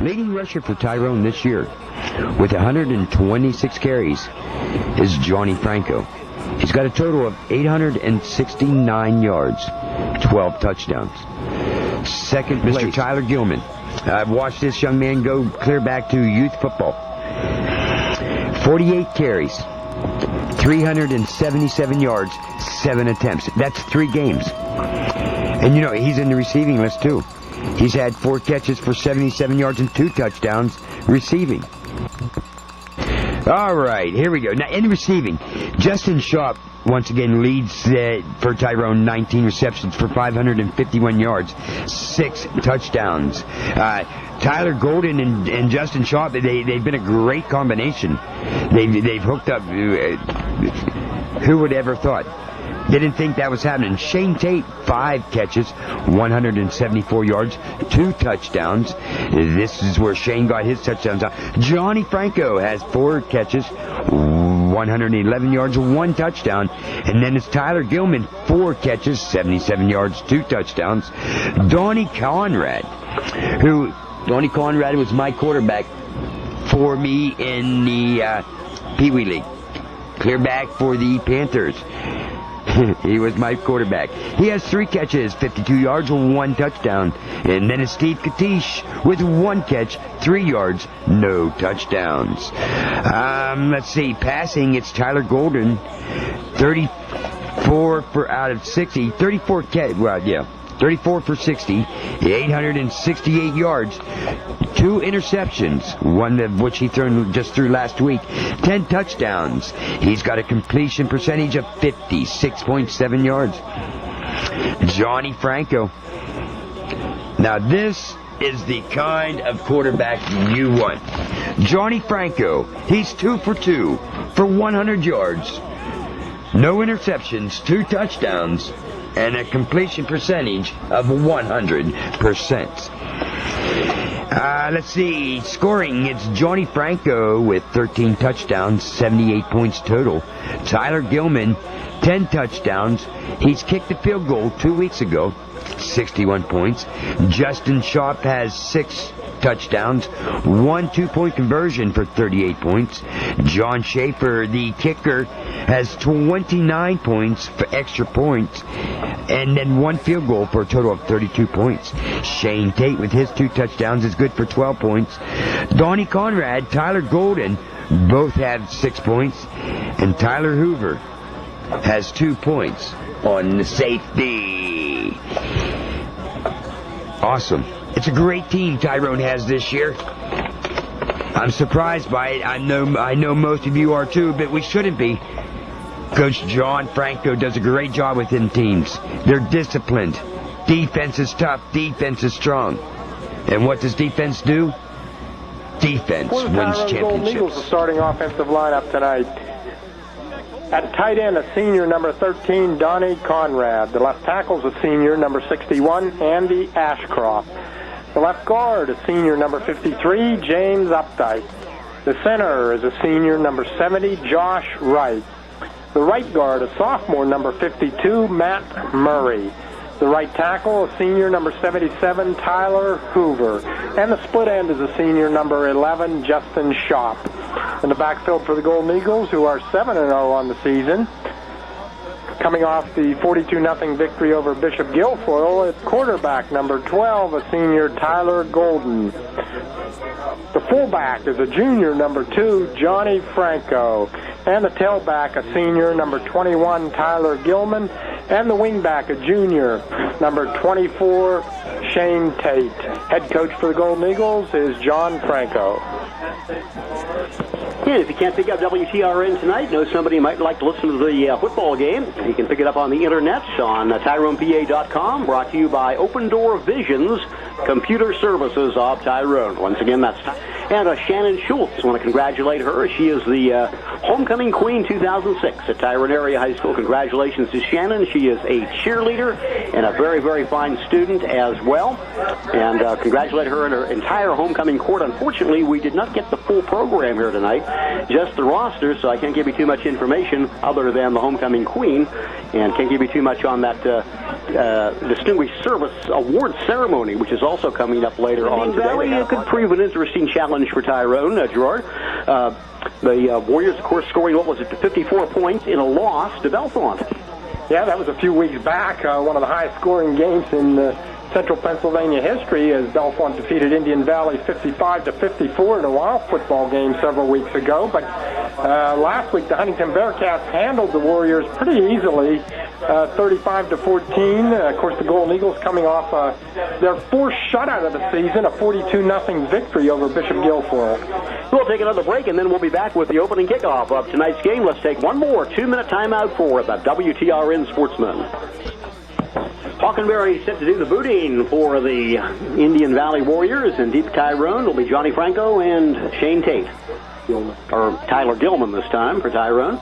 Leading rusher for Tyrone this year with 126 carries is Johnny Franco. He's got a total of 869 yards, 12 touchdowns. Second, Mr. Tyler Gilman. I've watched this young man go clear back to youth football. 48 carries, 377 yards, 7 attempts. That's 3 games. And you know, he's in the receiving list too. He's had 4 catches for 77 yards and 2 touchdowns receiving. All right, here we go. Now, in receiving, Justin Schaub once again leads for Tyrone, 19 receptions for 551 yards, 6 touchdowns. Tyler Golden and Justin Schaub, they've been a great combination. They've hooked up. Who would ever thought? Didn't think that was happening. Shane Tate, 5 catches, 174 yards, 2 touchdowns. This is where Shane got his touchdowns. Johnny Franco has 4 catches, 111 yards, 1 touchdown. And then it's Tyler Gilman, 4 catches, 77 yards, 2 touchdowns. Donnie Conrad was my quarterback for me in the Pee Wee League. Clear back for the Panthers. He was my quarterback. He has 3 catches, 52 yards, 1 touchdown. And then it's Steve Katish with 1 catch, 3 yards, no touchdowns. Let's see. Passing, it's Tyler Golden, 34 for out of 60. 34 for 60, 868 yards, 2 interceptions, one of which he just threw last week, 10 touchdowns. He's got a completion percentage of 56.7 yards. Johnny Franco. Now this is the kind of quarterback you want. Johnny Franco, he's 2 for 2 for 100 yards, no interceptions, 2 touchdowns, and a completion percentage of 100%. Let's see. Scoring, it's Johnny Franco with 13 touchdowns, 78 points total. Tyler Gilman, 10 touchdowns. He's kicked the field goal 2 weeks ago, 61 points. Justin Schaub has 6 touchdowns, 1 2-point conversion for 38 points. John Schaefer, the kicker, has 29 points for extra points, and then 1 field goal for a total of 32 points. Shane Tate with his 2 touchdowns is good for 12 points. Donnie Conrad, Tyler Golden, both have 6 points, and Tyler Hoover has 2 points on the safety. Awesome. It's a great team Tyrone has this year. I'm surprised by it. I know most of you are too, but we shouldn't be. Coach John Franco does a great job with them teams. They're disciplined. Defense is tough. Defense is strong. And what does defense do? Defense wins championships. Golden Eagles, the starting offensive lineup tonight. At tight end, a senior, number 13, Donnie Conrad. The left tackle is a senior, number 61, Andy Ashcroft. The left guard, a senior, number 53, James Updike. The center is a senior, number 70, Josh Wright. The right guard, a sophomore, number 52, Matt Murray. The right tackle, a senior, number 77, Tyler Hoover. And the split end is a senior, number 11, Justin Schaub. In the backfield for the Golden Eagles, who are 7-0 on the season, coming off the 42-0 victory over Bishop Guilfoyle, at quarterback, number 12, a senior, Tyler Golden. The fullback is a junior, number 2, Johnny Franco. And the tailback, a senior, number 21, Tyler Gilman. And the wingback, a junior, number 24, Shane Tate. Head coach for the Golden Eagles is John Franco. And if you can't pick up WTRN tonight, know somebody might like to listen to the football game, you can pick it up on the internet on TyronePA.com, brought to you by Open Door Visions Computer Services of Tyrone. Once again, that's And Shannon Schultz, I want to congratulate her. She is the Homecoming Queen 2006 at Tyrone Area High School. Congratulations to Shannon. She is a cheerleader and a very, very fine student as well. And congratulate her and her entire homecoming court. Unfortunately, we did not get the full program here tonight, just the roster, so I can't give you too much information other than the Homecoming Queen, and can't give you too much on that Distinguished Service Award Ceremony, which is also coming up later on today. Valley could prove an interesting challenge for Tyrone, Gerard. The Warriors, of course, scoring, 54 points in a loss to Bellefonte. Yeah, that was a few weeks back. One of the highest scoring games in Central Pennsylvania history, as Bellefonte defeated Indian Valley 55-54 in a wild football game several weeks ago. But last week, the Huntington Bearcats handled the Warriors pretty easily, 35-14. Of course, the Golden Eagles coming off their fourth shutout of the season, a 42-0 victory over Bishop Guilfoyle. We'll take another break, and then we'll be back with the opening kickoff of tonight's game. Let's take one more 2-minute timeout for the WTRN Sportsman. Hawkenberry set to do the booting for the Indian Valley Warriors, and deep Tyrone will be Johnny Franco and Shane Tate. Or Tyler Gilman this time for Tyrone.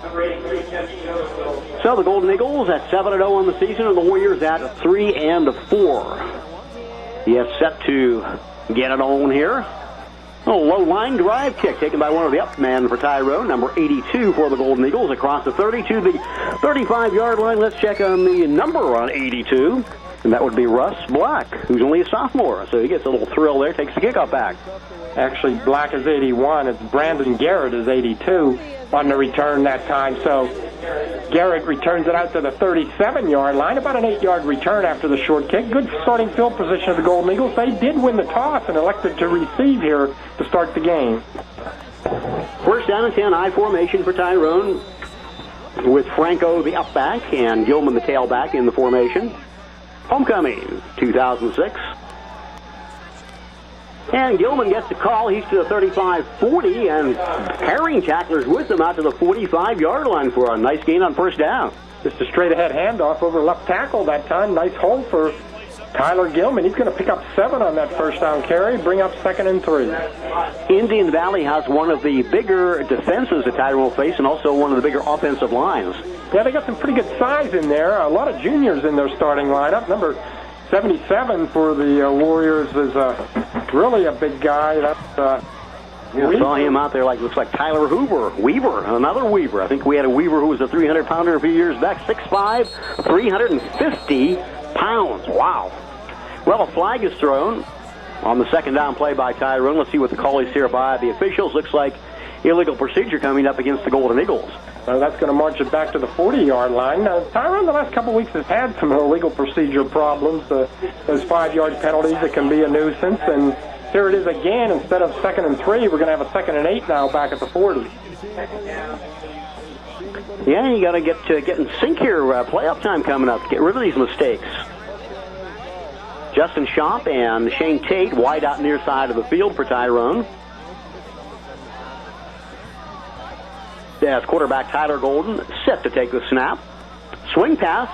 So the Golden Eagles at 7-0 on the season, and the Warriors at 3-4. Yes, set to get it on here. A low line drive kick taken by one of the up men for Tyrone, number 82 for the Golden Eagles, across the 30 to the 35-yard line. Let's check on the number on 82, and that would be Russ Black, who's only a sophomore, so he gets a little thrill there, takes the kickoff back. Actually, Black is 81. It's Brandon Garrett is 82 on the return that time. So Garrett returns it out to the 37-yard line, about an 8-yard return after the short kick. Good starting field position of the Golden Eagles. They did win the toss and elected to receive here to start the game. First down and 10, I formation for Tyrone, with Franco the up back and Gilman the tailback in the formation. Homecoming 2006. And Gilman gets the call. He's to the 35-40, and carrying tacklers with him out to the 45-yard line for a nice gain on first down. Just a straight-ahead handoff over left tackle that time. Nice hold for Tyler Gilman. He's going to pick up 7 on that first down carry, bring up 2nd and 3. Indian Valley has one of the bigger defenses that Tyrone will face, and also one of the bigger offensive lines. Yeah, they got some pretty good size in there. A lot of juniors in their starting lineup. Number 77 for the Warriors is really a big guy. That's I saw him out there, looks like Tyler Weaver, another Weaver. I think we had a Weaver who was a 300-pounder a few years back, 6'5", 350 pounds. Wow. Well, a flag is thrown on the second down play by Tyrone. Let's see what the call is here by the officials. Looks like illegal procedure coming up against the Golden Eagles. That's going to march it back to the 40-yard line. Tyrone, the last couple of weeks, has had some illegal procedure problems. Those 5-yard penalties that can be a nuisance. And here it is again. Instead of 2nd and 3, we're going to have a 2nd and 8 now back at the 40. Yeah, you got to get in sync here. Playoff time coming up. Get rid of these mistakes. Justin Schopp and Shane Tate wide out near side of the field for Tyrone. As quarterback Tyler Golden set to take the snap. Swing pass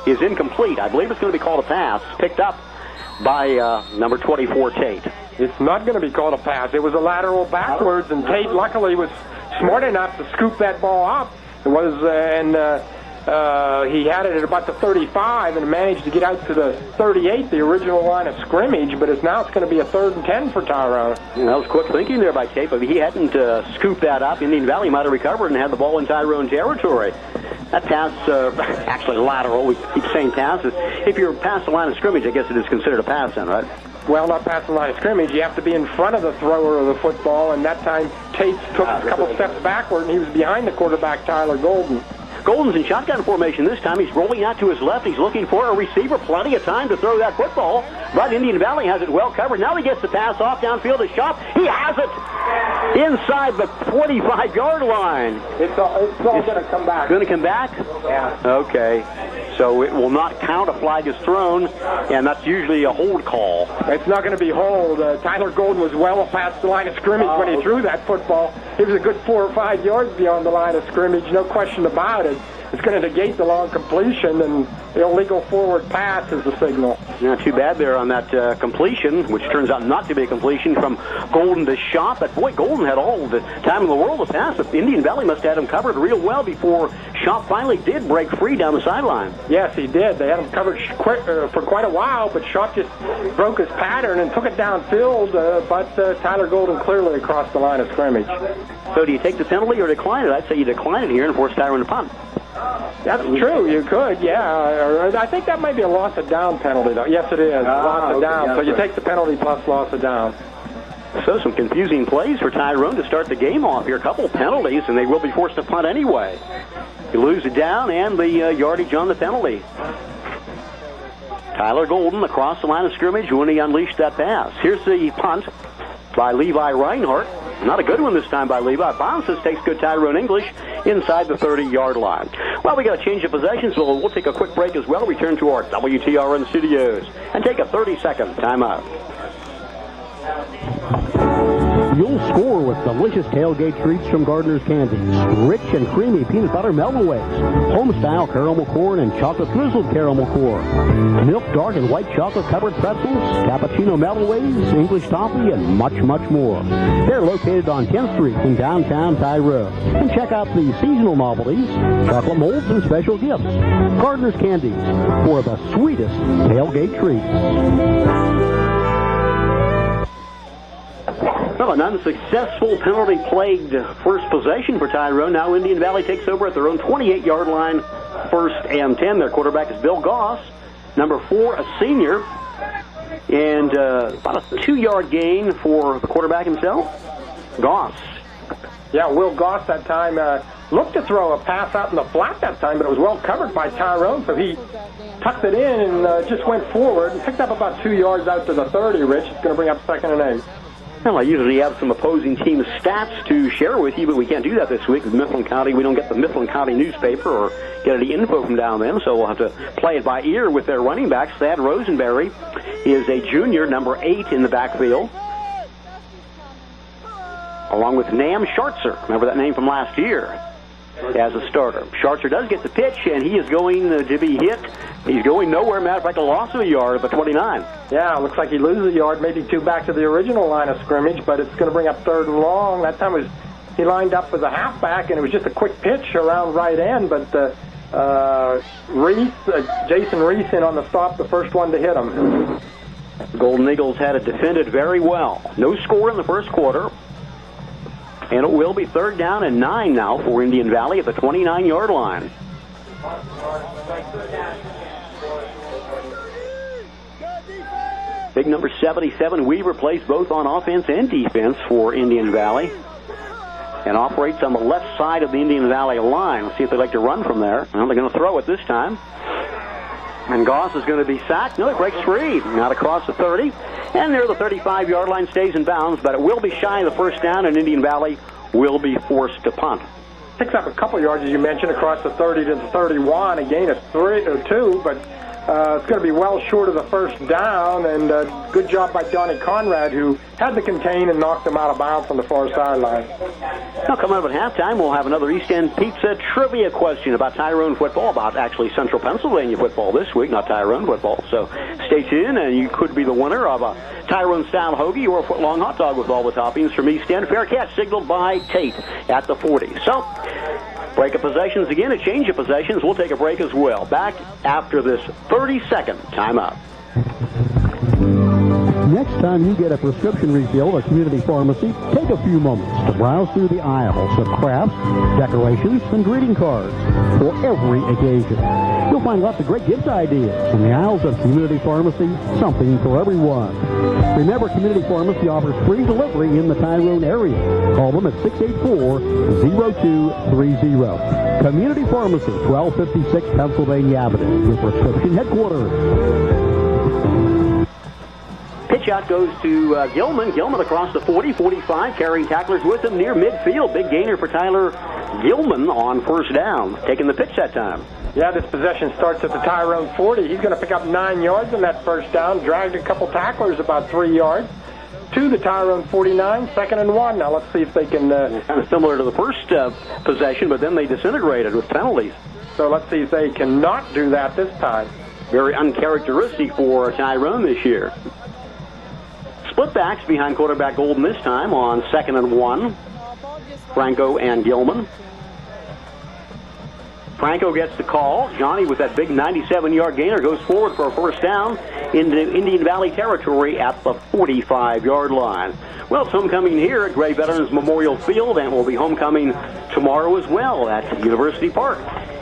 is incomplete. I believe it's going to be called a pass. Picked up by number 24, Tate. It's not going to be called a pass. It was a lateral backwards, and Tate luckily was smart enough to scoop that ball up. It was, he had it at about the 35 and managed to get out to the 38, the original line of scrimmage, but it's going to be a 3rd and 10 for Tyrone. That was quick thinking there by Tate, but if he hadn't scooped that up, Indian Valley might have recovered and had the ball in Tyrone territory. That pass, actually lateral, we keep saying passes. If you're past the line of scrimmage, I guess it is considered a pass then, right? Well, not past the line of scrimmage. You have to be in front of the thrower of the football, and that time Tate took a couple steps backward, and he was behind the quarterback, Tyler Golden. Golden's in shotgun formation this time. He's rolling out to his left. He's looking for a receiver. Plenty of time to throw that football. But Indian Valley has it well covered. Now he gets the pass off downfield to Schopp. He has it inside the 45-yard line. It's all going to come back. Going to come back? Yeah. Okay. So it will not count. A flag is thrown, and that's usually a hold call. It's not going to be hold. Tyler Golden was well past the line of scrimmage when he threw that football. He was a good 4 or 5 yards beyond the line of scrimmage, no question about it. it's going to negate the long completion, and the illegal forward pass is the signal. Not too bad there on that completion, which turns out not to be a completion from Golden to Shop. But boy, Golden had all the time in the world to pass. But Indian Valley must have had him covered real well before Shop finally did break free down the sideline. Yes, he did. They had him covered for quite a while, but Shop just broke his pattern and took it downfield, but Tyler Golden clearly across the line of scrimmage. So do you take the penalty or decline it? I'd say you decline it here and force Tyrone to punt. That's true. You could, yeah. I think that might be a loss of down penalty, though. Yes, it is. Loss of down. So you take the penalty plus loss of down. So some confusing plays for Tyrone to start the game off here. A couple penalties, and they will be forced to punt anyway. You lose it down and the yardage on the penalty. Tyler Golden across the line of scrimmage when he unleashed that pass. Here's the punt by Levi Reinhardt. Not a good one this time by Levi. Bounces, takes good Tyrone English inside the 30-yard line. Well, we got a change of possessions, so we'll take a quick break as well. Return to our WTRN studios and take a 30-second timeout. You'll score with delicious tailgate treats from Gardner's Candies. Rich and creamy peanut butter Melloways, home-style caramel corn and chocolate drizzled caramel corn, milk dark and white chocolate covered pretzels, cappuccino Melloways, English toffee, and much, much more. They're located on 10th Street in downtown Tyrone. And check out the seasonal novelties, chocolate molds, and special gifts. Gardner's Candies for the sweetest tailgate treats. Well, an unsuccessful penalty-plagued first possession for Tyrone. Now Indian Valley takes over at their own 28-yard line, 1st and 10. Their quarterback is Bill Goss, number 4, a senior. And about a 2-yard gain for the quarterback himself, Goss. Yeah, Will Goss that time looked to throw a pass out in the flat that time, but it was well covered by Tyrone, so he tucked it in and just went forward and picked up about 2 yards out to the 30, Rich. It's going to bring up 2nd and 8. Well, I usually have some opposing team stats to share with you, but we can't do that this week with Mifflin County. We don't get the Mifflin County newspaper or get any info from down there, so we'll have to play it by ear with their running backs. Thad Rosenberry is a junior, number 8 in the backfield, along with Nam Schartzer. Remember that name from last year as a starter. Schartzer does get the pitch, and he is going to be hit. He's going nowhere. Matter of fact, a loss of a yard at the 29. Yeah, looks like he loses a yard, maybe 2 back to the original line of scrimmage, but it's going to bring up 3rd and long. That time he lined up for the halfback, and it was just a quick pitch around right end, but Jason Reese in on the stop, the first one to hit him. Golden Eagles had it defended very well. No score in the first quarter. And it will be 3rd down and 9 now for Indian Valley at the 29-yard line. Big number 77, Weaver, plays both on offense and defense for Indian Valley and operates on the left side of the Indian Valley line. Let's see if they like to run from there. Well, they're going to throw it this time. And Goss is going to be sacked. No, it breaks free. Not across the 30. And near the 35-yard line, stays in bounds, but it will be shy of the 1st down, and Indian Valley will be forced to punt. Picks up a couple yards, as you mentioned, across the 30 to the 31, a gain of 3 or 2, but it's going to be well short of the 1st down, and good job by Donnie Conrad, who had to contain and knocked them out of bounds on the far sideline. Now, coming up at halftime, we'll have another East End Pizza trivia question about Tyrone football, about actually Central Pennsylvania football this week, not Tyrone football. So stay tuned, and you could be the winner of a Tyrone-style hoagie or a foot-long hot dog with all the toppings from East End. Fair catch signaled by Tate at the 40. So, break of possessions again, a change of possessions. We'll take a break as well. Back after this 30-second timeout. Next time you get a prescription refill at a community pharmacy, take a few moments to browse through the aisles of crafts, decorations, and greeting cards for every occasion. You'll find lots of great gift ideas in the aisles of community pharmacy, something for everyone. Remember, community pharmacy offers free delivery in the Tyrone area. Call them at 684-0230. Community Pharmacy, 1256 Pennsylvania Avenue, your prescription headquarters. Pitch out goes to Gilman. Gilman across the 40, 45, carrying tacklers with him near midfield. Big gainer for Tyler Gilman on 1st down, taking the pitch that time. Yeah, this possession starts at the Tyrone 40. He's going to pick up 9 yards on that 1st down, dragged a couple tacklers about 3 yards. To the Tyrone 49, 2nd and 1. Now let's see if they can... kind of similar to the first possession, but then they disintegrated with penalties. so let's see if they cannot do that this time. Very uncharacteristic for Tyrone this year. Split backs behind quarterback Golden this time on 2nd and 1. Franco and Gilman. Franco gets the call. Johnny, with that big 97-yard gainer, goes forward for a first down into Indian Valley territory at the 45-yard line. Well, it's homecoming here at Gray Veterans Memorial Field, and will be homecoming tomorrow as well at University Park,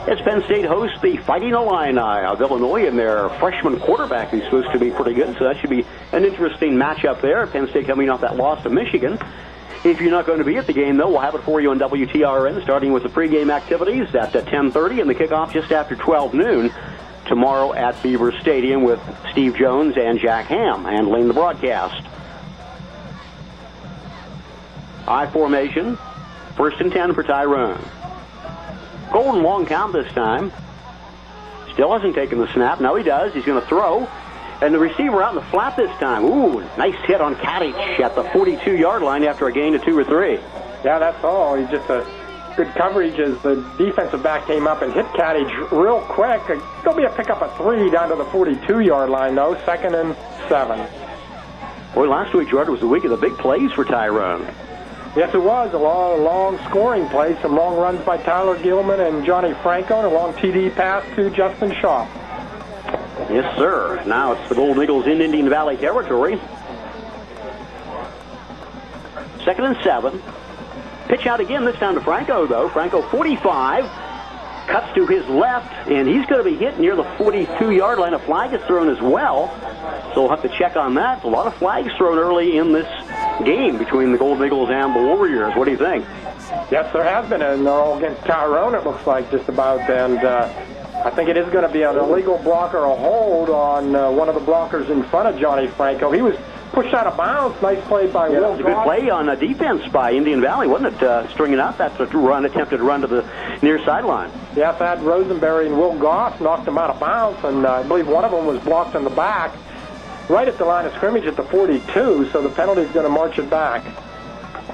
as Penn State hosts the Fighting Illini of Illinois, and their freshman quarterback is supposed to be pretty good, so that should be an interesting matchup there. Penn State coming off that loss to Michigan. If you're not going to be at the game, though, we'll have it for you on WTRN, starting with the pregame activities at 10:30 and the kickoff just after 12 noon tomorrow at Beaver Stadium with Steve Jones and Jack Ham handling the broadcast. I formation, 1st and 10 for Tyrone. Golden long count this time. Still hasn't taken the snap. Now he does. He's going to throw. And the receiver out in the flat this time. Ooh, nice hit on Kadich at the 42-yard line after a gain of 2 or 3. Yeah, that's all. He's just a good coverage as the defensive back came up and hit Kadich real quick. There'll be a pickup of 3 down to the 42-yard line, though. 2nd and 7. Boy, last week, Jordan, was the week of the big plays for Tyrone. Yes, it was. A long scoring play. Some long runs by Tyler Gilman and Johnny Franco, and a long TD pass to Justin Shaw. Yes, sir. Now it's the Golden Eagles in Indian Valley territory. 2nd and 7. Pitch out again, this time to Franco, though. Franco, 45. Cuts to his left, and he's going to be hit near the 42-yard line. A flag is thrown as well, so we'll have to check on that. A lot of flags thrown early in this game between the Golden Eagles and the Warriors. What do you think? Yes, there has been, and they're all against Tyrone, it looks like, just about. And I think it is going to be an illegal block or a hold on one of the blockers in front of Johnny Franco. He was pushed out of bounds. Nice play by Will. It was a good play on defense by Indian Valley, wasn't it? Stringing out that attempted run to the near sideline. Yeah, Thad Rosenberry and Will Goss knocked him out of bounds, and I believe one of them was blocked in the back, right at the line of scrimmage at the 42, so the penalty is going to march it back.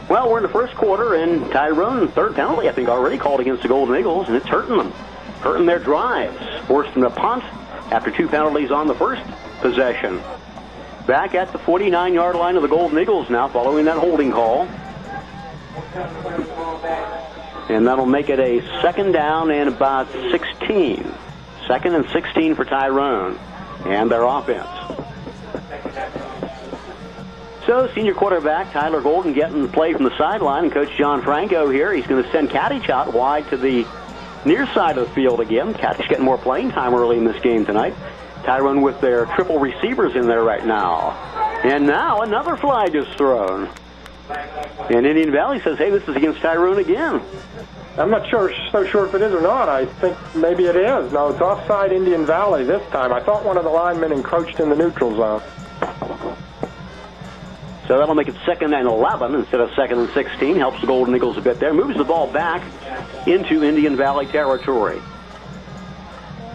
Well, we're in the first quarter, and Tyrone, third penalty, I think, already called against the Golden Eagles, and it's hurting them. Hurting their drives. Forced them to punt after 2 penalties on the first possession. Back at the 49-yard line of the Golden Eagles now, following that holding call. And that'll make it a 2nd down and about 16. 2nd and 16 for Tyrone and their offense. So, senior quarterback Tyler Golden getting the play from the sideline, and Coach John Franco here. He's going to send Kadich out wide to the near side of the field again. Kadich getting more playing time early in this game tonight. Tyrone with their triple receivers in there right now. And now another flag is thrown. And Indian Valley says, hey, this is against Tyrone again. I'm not so sure if it is or not. I think maybe it is. No, it's offside Indian Valley this time. I thought one of the linemen encroached in the neutral zone. So that'll make it 2nd and 11 instead of 2nd and 16. Helps the Golden Eagles a bit there. Moves the ball back into Indian Valley territory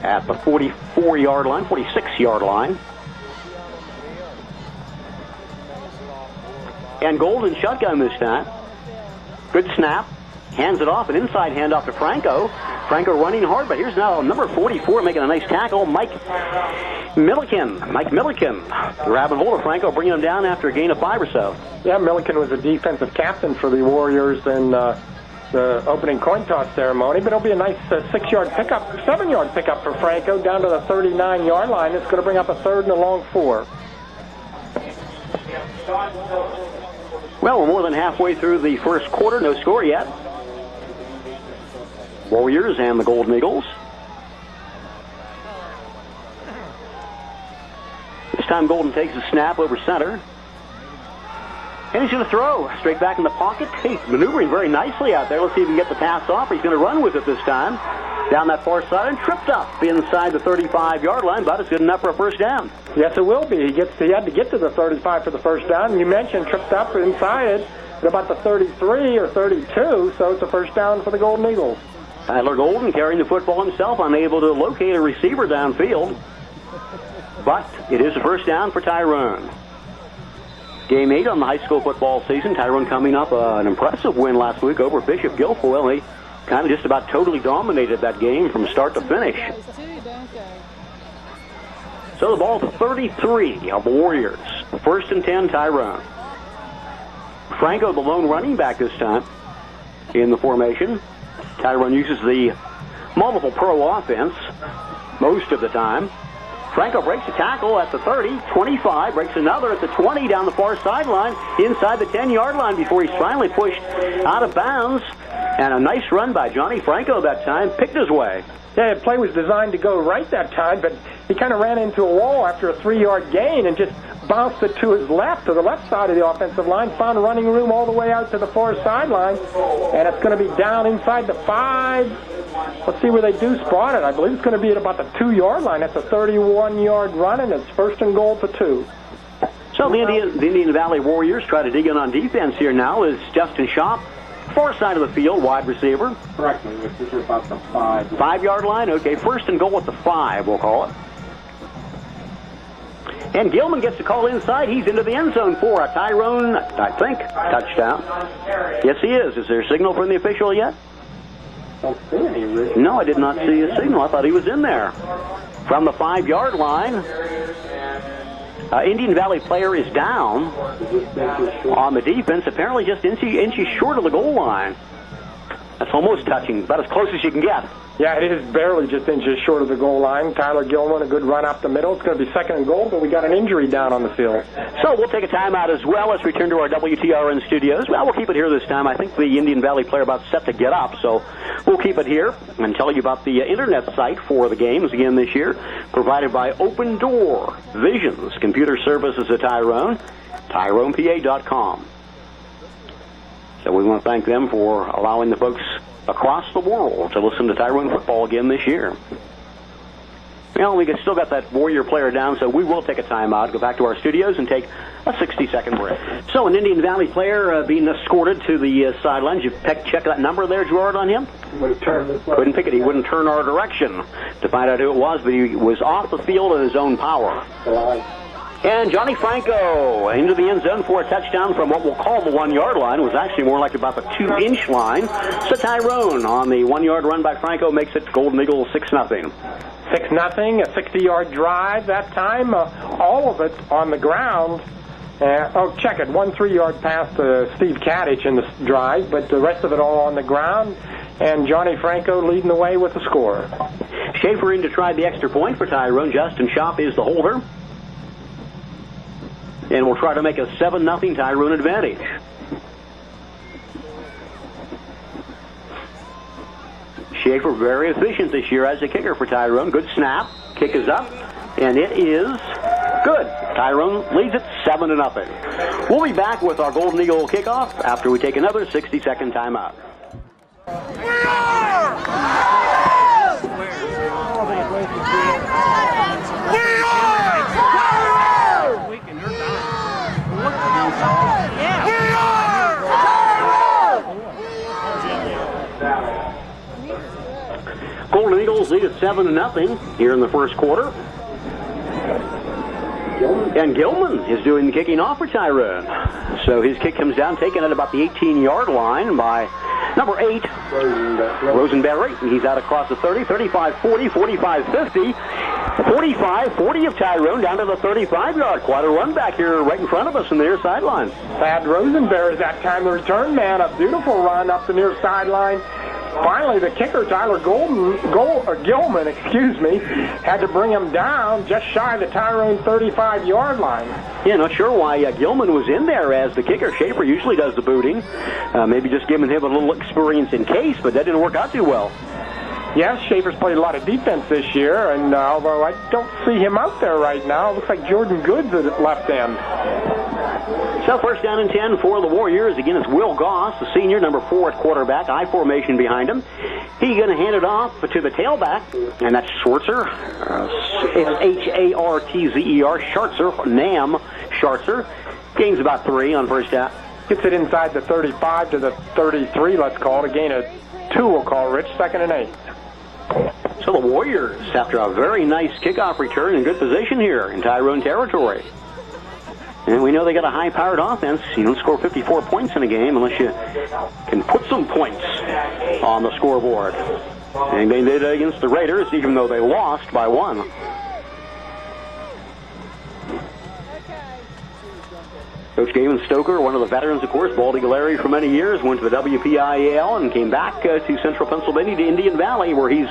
at the 44-yard line, 46-yard line. And Golden shotgun this time. Good snap. Hands it off, an inside handoff to Franco. Franco running hard, but here's now number 44 making a nice tackle, Mike Milliken. Grabbing hold of Franco, bringing him down after a gain of 5 or so. Yeah, Milliken was a defensive captain for the Warriors in the opening coin toss ceremony, but it'll be a nice 6-yard pickup, 7-yard pickup for Franco down to the 39-yard line. It's going to bring up a 3rd and a long 4. Well, we're more than halfway through the first quarter. No score yet. Warriors and the Golden Eagles. This time Golden takes a snap over center. And he's going to throw straight back in the pocket. He's maneuvering very nicely out there. Let's see if he can get the pass off. He's going to run with it this time. Down that far side and tripped up inside the 35-yard line, but it's good enough for a first down. Yes, it will be. He had to get to the 35 for the first down. You mentioned tripped up inside it at about the 33 or 32, so it's a first down for the Golden Eagles. Tyler Golden carrying the football himself, unable to locate a receiver downfield. But it is a first down for Tyrone. Game 8 on the high school football season. Tyrone coming up an impressive win last week over Bishop Guilfoyle. They kind of just about totally dominated that game from start to finish. So the ball to 33 of the Warriors. 1st and 10, Tyrone. Franco, the lone running back this time in the formation. Tyrone uses the multiple pro offense most of the time. Franco breaks a tackle at the 30, 25, breaks another at the 20 down the far sideline, inside the 10-yard line before he's finally pushed out of bounds. And a nice run by Johnny Franco that time, picked his way. Yeah, the play was designed to go right that time, but he kind of ran into a wall after a 3-yard gain and just bounced it to his left, to the left side of the offensive line, found running room all the way out to the far sideline, and it's going to be down inside the 5. Let's see where they do spot it. I believe it's going to be at about the 2-yard line. That's a 31-yard run, and it's 1st and goal for 2. So the Indian Valley Warriors try to dig in on defense here now as Justin Schaap, far side of the field, wide receiver. Correct me. This is about the 5. 5-yard line? Okay, 1st and goal at the 5, we'll call it. And Gilman gets the call inside. He's into the end zone for a Tyrone, I think, touchdown. Yes, he is. Is there a signal from the official yet? Don't see any, Rick. No, I did not see a signal. I thought he was in there. From the 5-yard line, Indian Valley player is down on the defense, apparently just inches short of the goal line. That's almost touching, about as close as you can get. Yeah, it is barely just inches short of the goal line. Tyler Gilman, a good run up the middle. It's going to be 2nd and goal, but we got an injury down on the field. So we'll take a timeout as well as we return to our WTRN studios. Well, we'll keep it here this time. I think the Indian Valley player about set to get up, so we'll keep it here and tell you about the internet site for the games again this year, provided by Open Door Visions Computer Services at Tyrone, TyronePA.com. So we want to thank them for allowing the folks across the world to listen to Tyrone football again this year. Well, we still got that Warrior player down, so we will take a timeout, go back to our studios, and take a 60-second break. So an Indian Valley player being escorted to the sidelines. You check that number there, Gerard, on him? Couldn't pick it. He wouldn't turn our direction to find out who it was, but he was off the field in his own power. And Johnny Franco into the end zone for a touchdown from what we'll call the 1-yard line. It was actually more like about the 2-inch line. So Tyrone on the 1-yard run by Franco makes it Golden Eagles 6-0. 6-0, a 60-yard drive that time. All of it on the ground. Check it. 1 3-yard pass to Steve Kadich in the drive, but the rest of it all on the ground. And Johnny Franco leading the way with the score. Schaefer in to try the extra point for Tyrone. Justin Schaap is the holder. And we'll try to make a 7-0 Tyrone advantage. Schaefer very efficient this year as a kicker for Tyrone. Good snap. Kick is up. And it is good. Tyrone leads it 7-0. We'll be back with our Golden Eagle kickoff after we take another 60-second timeout. Golden Eagles lead at 7-0 here in the first quarter. And Gilman is doing the kicking off for Tyrone. So his kick comes down, taken at about the 18-yard line by number 8, Rosenberry. He's out across the 30, 35-40, 45-50, 45-40 of Tyrone down to the 35-yard. Quite a run back here right in front of us in the near sideline. Thad Rosenberry is that time the return man. A beautiful run up the near sideline. Finally, the kicker, Tyler Gilman, had to bring him down just shy of the Tyrone 35-yard line. Yeah, not sure why Gilman was in there as the kicker. Schaefer usually does the booting. Maybe just giving him a little experience in case, but that didn't work out too well. Yes, Schaefer's played a lot of defense this year, and although I don't see him out there right now, it looks like Jordan Goods at left end. So 1st down and 10 for the Warriors. Again, it's Will Goss, the senior, number 4 at quarterback, I formation behind him. He's going to hand it off to the tailback, and that's Schwartzer. It's Hartzer, Schartzer, Nam Schartzer. Gains about 3 on first down. Gets it inside the 35 to the 33, let's call it. A gain of 2, we'll call Rich, 2nd and 8. So the Warriors, after a very nice kickoff return, in good position here in Tyrone territory. And we know they got a high-powered offense. You don't score 54 points in a game unless you can put some points on the scoreboard. And they did against the Raiders, even though they lost by 1. Coach Gavin Stoker, one of the veterans, of course, Bald Eagle area for many years, went to the WPIAL and came back to Central Pennsylvania to Indian Valley, where he's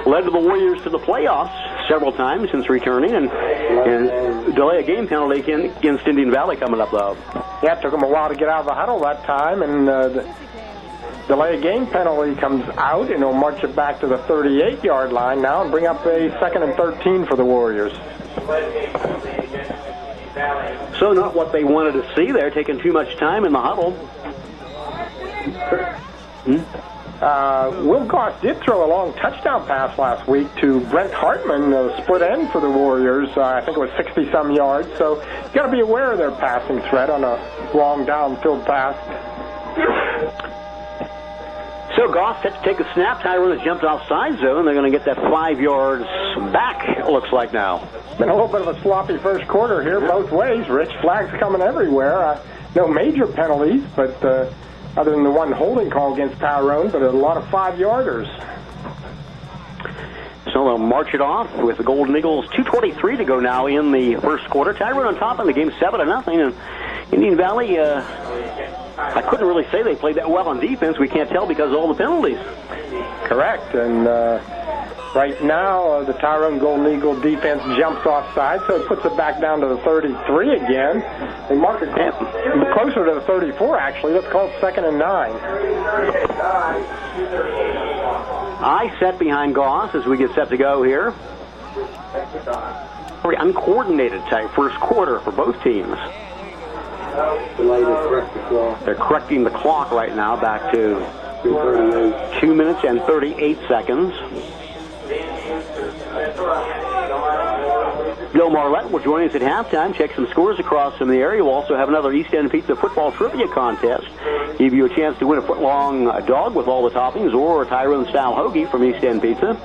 led the Warriors to the playoffs several times since returning, and delay a game penalty against Indian Valley coming up, though. Yeah, it took him a while to get out of the huddle that time, and the delay a game penalty comes out, and he'll march it back to the 38-yard line now and bring up a 2nd and 13 for the Warriors. So not what they wanted to see there, taking too much time in the huddle. Will Goss did throw a long touchdown pass last week to Brent Hartman, the split end for the Warriors. I think it was 60-some yards. So you got to be aware of their passing threat on a long downfield pass. So Goss set to take a snap. Tyrone has jumped offside zone. They're going to get that 5 yards back, it looks like now. Been a little bit of a sloppy first quarter here both ways. Rich, flags coming everywhere. No major penalties, but other than the one holding call against Tyrone, but a lot of 5-yarders. So they'll march it off with the Golden Eagles. 2:23 to go now in the first quarter. Tyrone on top in the game, 7-0. And Indian Valley, I couldn't really say they played that well on defense. We can't tell because of all the penalties. Correct, and right now the Tyrone Golden Eagle defense jumps offside, so it puts it back down to the 33 again. They mark it closer to the 34, actually. Let's call it 2nd and 9. I set behind Goss as we get set to go here. Very uncoordinated type first quarter for both teams. They're correcting the clock right now back to 2 minutes and 38 seconds. Bill Marlette will join us at halftime, check some scores across from the area. We'll also have another East End Pizza football trivia contest. Give you a chance to win a foot-long dog with all the toppings or a Tyrone-style hoagie from East End Pizza.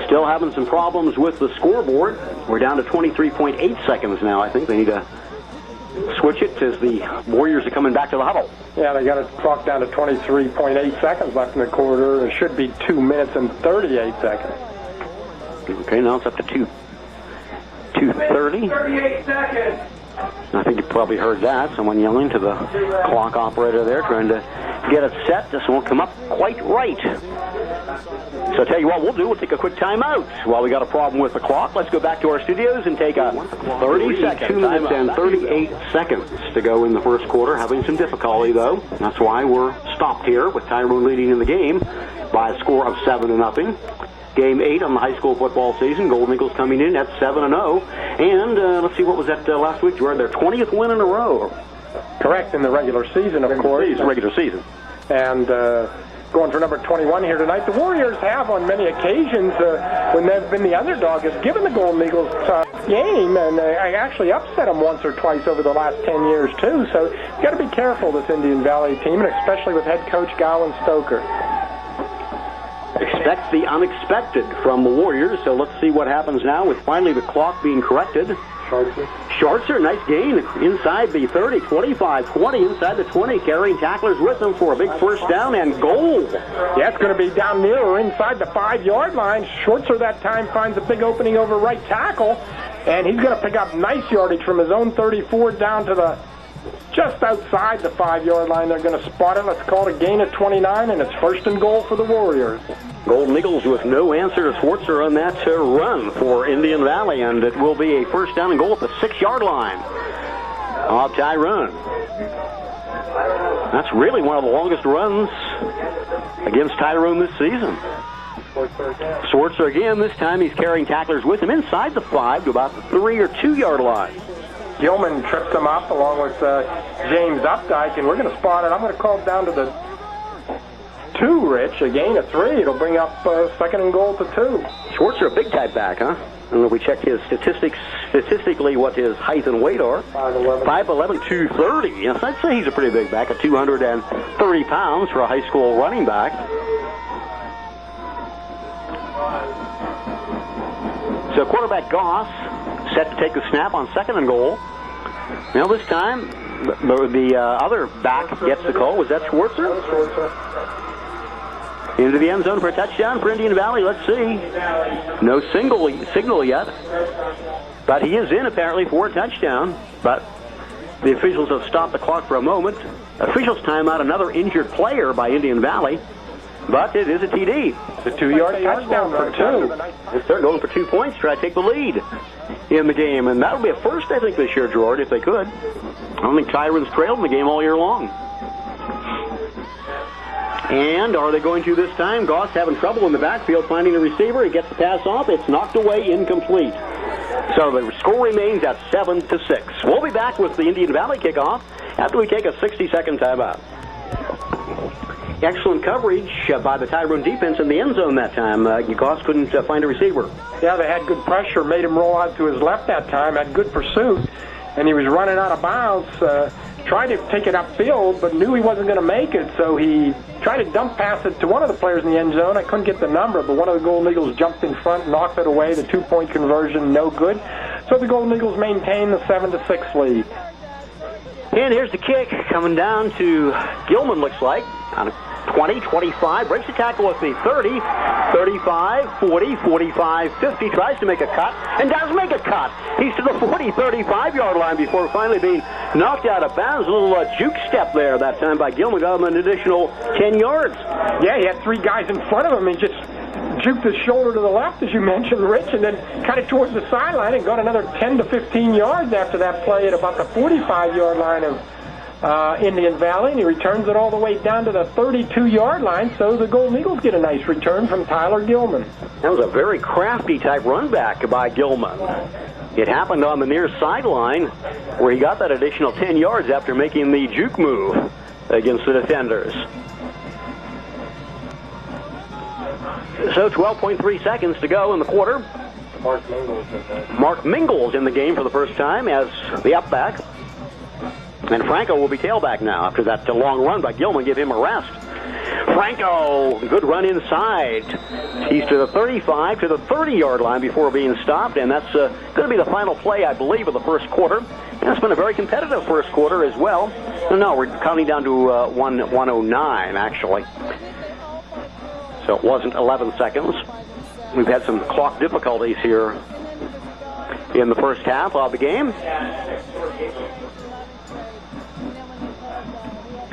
Still having some problems with the scoreboard. We're down to 23.8 seconds now. I think they need to switch it as the Warriors are coming back to the huddle. Yeah, they got it clocked down to 23.8 seconds left in the quarter. It should be 2 minutes and 38 seconds. Okay, now it's up to 2:30. 38 seconds. I think you probably heard that. Someone yelling to the clock operator there, trying to get it set. This won't come up quite right. So I'll tell you what we'll do. We'll take a quick timeout. While we got a problem with the clock, let's go back to our studios and take a 2 minutes and 38 seconds to go in the first quarter. Having some difficulty, though. That's why we're stopped here with Tyrone leading in the game by a score of 7-0. Game 8 on the high school football season. Golden Eagles coming in at 7-0. And let's see, what was that last week, Jordan? Their 20th win in a row. Correct, in the regular season, of course. Regular season. And going for number 21 here tonight. The Warriors have, on many occasions, when they've been the underdog, has given the Golden Eagles a game, and they actually upset them once or twice over the last 10 years, too. So you've got to be careful, this Indian Valley team, and especially with head coach Gowan Stoker. Expect the unexpected from the Warriors, so let's see what happens now with finally the clock being corrected. Schwartzer, nice gain inside the 30, 25-20, inside the 20, carrying tacklers with them for a big first down and goal. Yeah, it's going to be down near or inside the 5-yard line. Schwartzer that time finds a big opening over right tackle, and he's going to pick up nice yardage from his own 34 down to the just outside the 5-yard line. They're going to spot it. Let's call it a gain of 29, and it's 1st and goal for the Warriors. Golden Eagles with no answer to Schwartzer on that run for Indian Valley, and it will be a 1st down and goal at the 6-yard line of Tyrone. That's really one of the longest runs against Tyrone this season. Schwartzer again, this time he's carrying tacklers with him inside the 5 to about the 3 or 2-yard line. Gilman trips him up along with James Updike, and we're going to spot it. I'm going to call it down to the 2, Rich. A gain of 3. It'll bring up 2nd and goal to 2. Schwartzer, a big type back, huh? I don't know if we checked his statistically what his height and weight are. 5'11", 230. Yes, I'd say he's a pretty big back, at 230 pounds for a high school running back. So quarterback Goss set to take the snap on 2nd and goal. Now this time, the other back gets the call. Was that Schwartzer? Into the end zone for a touchdown for Indian Valley. Let's see. No signal yet. But he is in, apparently, for a touchdown. But the officials have stopped the clock for a moment. Officials time out another injured player by Indian Valley. But it is a TD. It's a 2-yard touchdown for 2. They're going for 2 points to try to take the lead in the game. And that would be a first, I think, this year, Gerard, if they could. I don't think Tyrone's trailed in the game all year long. And are they going to this time? Goss having trouble in the backfield finding the receiver. He gets the pass off. It's knocked away, incomplete. So the score remains at 7-6. We'll be back with the Indian Valley kickoff after we take a 60-second timeout. Excellent coverage by the Tyrone defense in the end zone that time. Goss couldn't find a receiver. Yeah, they had good pressure, made him roll out to his left that time, had good pursuit, and he was running out of bounds, tried to take it upfield, but knew he wasn't going to make it, so he tried to dump pass it to one of the players in the end zone. I couldn't get the number, but one of the Golden Eagles jumped in front, knocked it away. The 2-point conversion, no good. So the Golden Eagles maintain the 7-6 lead. And here's the kick coming down to Gilman, looks like. On a 20, 25, breaks the tackle at the 30, 35, 40, 45, 50, tries to make a cut, and does make a cut. He's to the 40, 35-yard line before finally being knocked out of bounds. A little juke step there that time by Gilman, got him an additional 10 yards. Yeah, he had 3 guys in front of him. He just juked his shoulder to the left, as you mentioned, Rich, and then cut it towards the sideline and got another 10 to 15 yards after that play at about the 45-yard line of Indian Valley, and he returns it all the way down to the 32-yard line, so the Golden Eagles get a nice return from Tyler Gilman. That was a very crafty type run back by Gilman. It happened on the near sideline where he got that additional 10 yards after making the juke move against the defenders. So 12.3 seconds to go in the quarter. Mark Mingles in the game for the first time as the up back. And Franco will be tailback now after that long run by Gilman. Give him a rest. Franco, good run inside. He's to the 35, to the 30-yard line before being stopped, and that's going to be the final play, I believe, of the first quarter. And it's been a very competitive first quarter as well. No, we're counting down to 1:09, actually. So it wasn't 11 seconds. We've had some clock difficulties here in the first half of the game.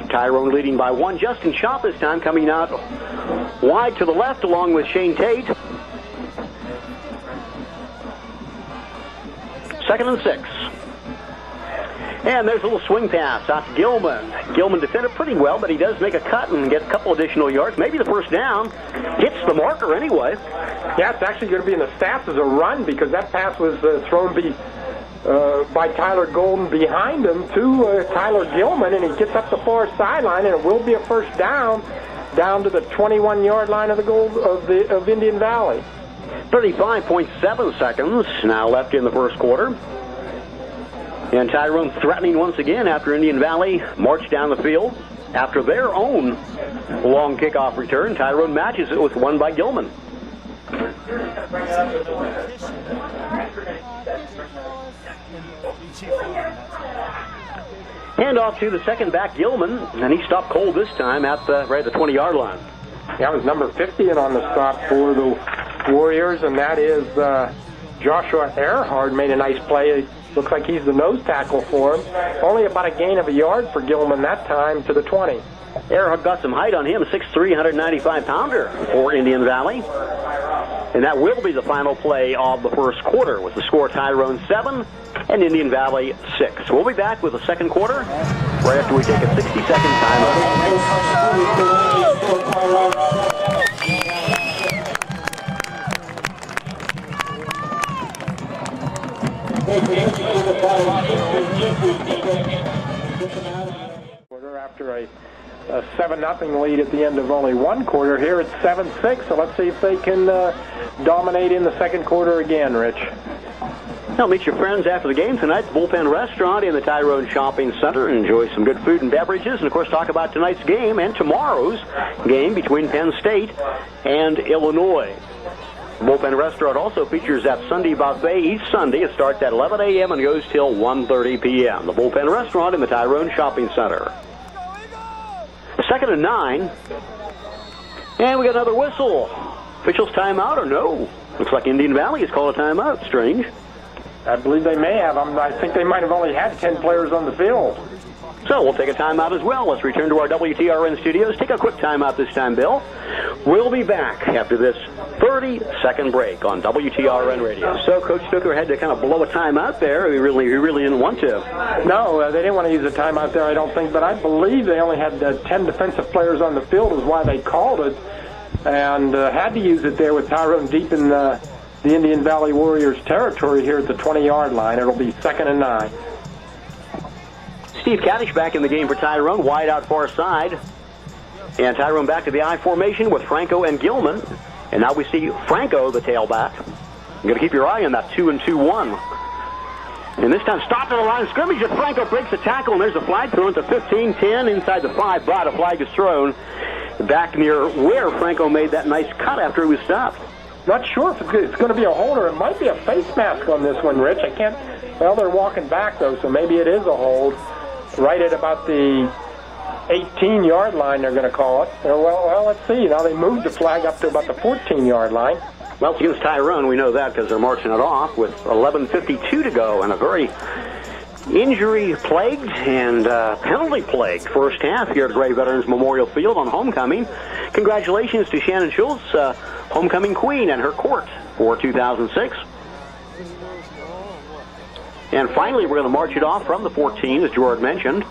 Tyrone leading by 1. Justin Schott this time coming out wide to the left along with Shane Tate. 2nd and 6. And there's a little swing pass out to Gilman. Gilman defended pretty well, but he does make a cut and get a couple additional yards. Maybe the first down. Hits the marker anyway. Yeah, it's actually going to be in the stats as a run because that pass was thrown by Tyler Golden behind him to Tyler Gilman, and he gets up the far sideline, and it will be a first down to the 21-yard line of of Indian Valley. 35.7 seconds now left in the first quarter. And Tyrone threatening once again after Indian Valley marched down the field. After their own long kickoff return, Tyrone matches it with one by Gilman. Hand off to the second back, Gilman, and he stopped cold this time at right at the 20-yard line. That was number 50 in on the stop for the Warriors, and that is Joshua Earhart made a nice play. Looks like he's the nose tackle for him. Only about a gain of a yard for Gilman that time to the 20. Earhart got some height on him, 6'3", 195-pounder for Indian Valley. And that will be the final play of the first quarter with the score Tyrone 7 and Indian Valley 6. We'll be back with the second quarter right after we take a 60-second timeout. After a 7-0 lead at the end of only one quarter, here it's 7-6, so let's see if they can dominate in the second quarter again, Rich. Now meet your friends after the game tonight at the Bullpen Restaurant in the Tyrone Shopping Center. Enjoy some good food and beverages, and of course talk about tonight's game and tomorrow's game between Penn State and Illinois. Bullpen Restaurant also features that Sunday buffet each Sunday. It starts at 11 a.m. and goes till 1:30 p.m. The Bullpen Restaurant in the Tyrone Shopping Center. 2nd and 9. And we got another whistle. Officials timeout or no? Looks like Indian Valley has called a timeout. Strange. I believe they may have. I think they might have only had 10 players on the field. So we'll take a timeout as well. Let's return to our WTRN studios. Take a quick timeout this time, Bill. We'll be back after this 30-second break on WTRN Radio. So Coach Stucker had to kind of blow a timeout there. He really didn't want to. No, they didn't want to use a timeout there, I don't think. But I believe they only had 10 defensive players on the field is why they called it. And had to use it there with Tyrone deep in the Indian Valley Warriors territory here at the 20-yard line. It'll be 2nd and 9. Steve Kaddish back in the game for Tyrone, wide out far side. And Tyrone back to the I formation with Franco and Gilman. And now we see Franco, the tailback. You're going to keep your eye on that 2-2-1. And this time stopped at the line of scrimmage as Franco breaks the tackle. And there's a flag thrown to 15-10 inside the 5. But a flag is thrown back near where Franco made that nice cut after he was stopped. Not sure if it's going to be a hold or it might be a face mask on this one, Rich. I can't. Well, they're walking back, though, so maybe it is a hold. Right at about the 18-yard line, they're going to call it. Well, let's see. Now they moved the flag up to about the 14-yard line. Well, it's against Tyrone. We know that because they're marching it off with 11:52 to go and a very injury-plagued and penalty-plagued first half here at Gray Veterans Memorial Field on homecoming. Congratulations to Shannon Schultz, homecoming queen, and her court for 2006. And finally, we're going to march it off from the 14, as Gerard mentioned.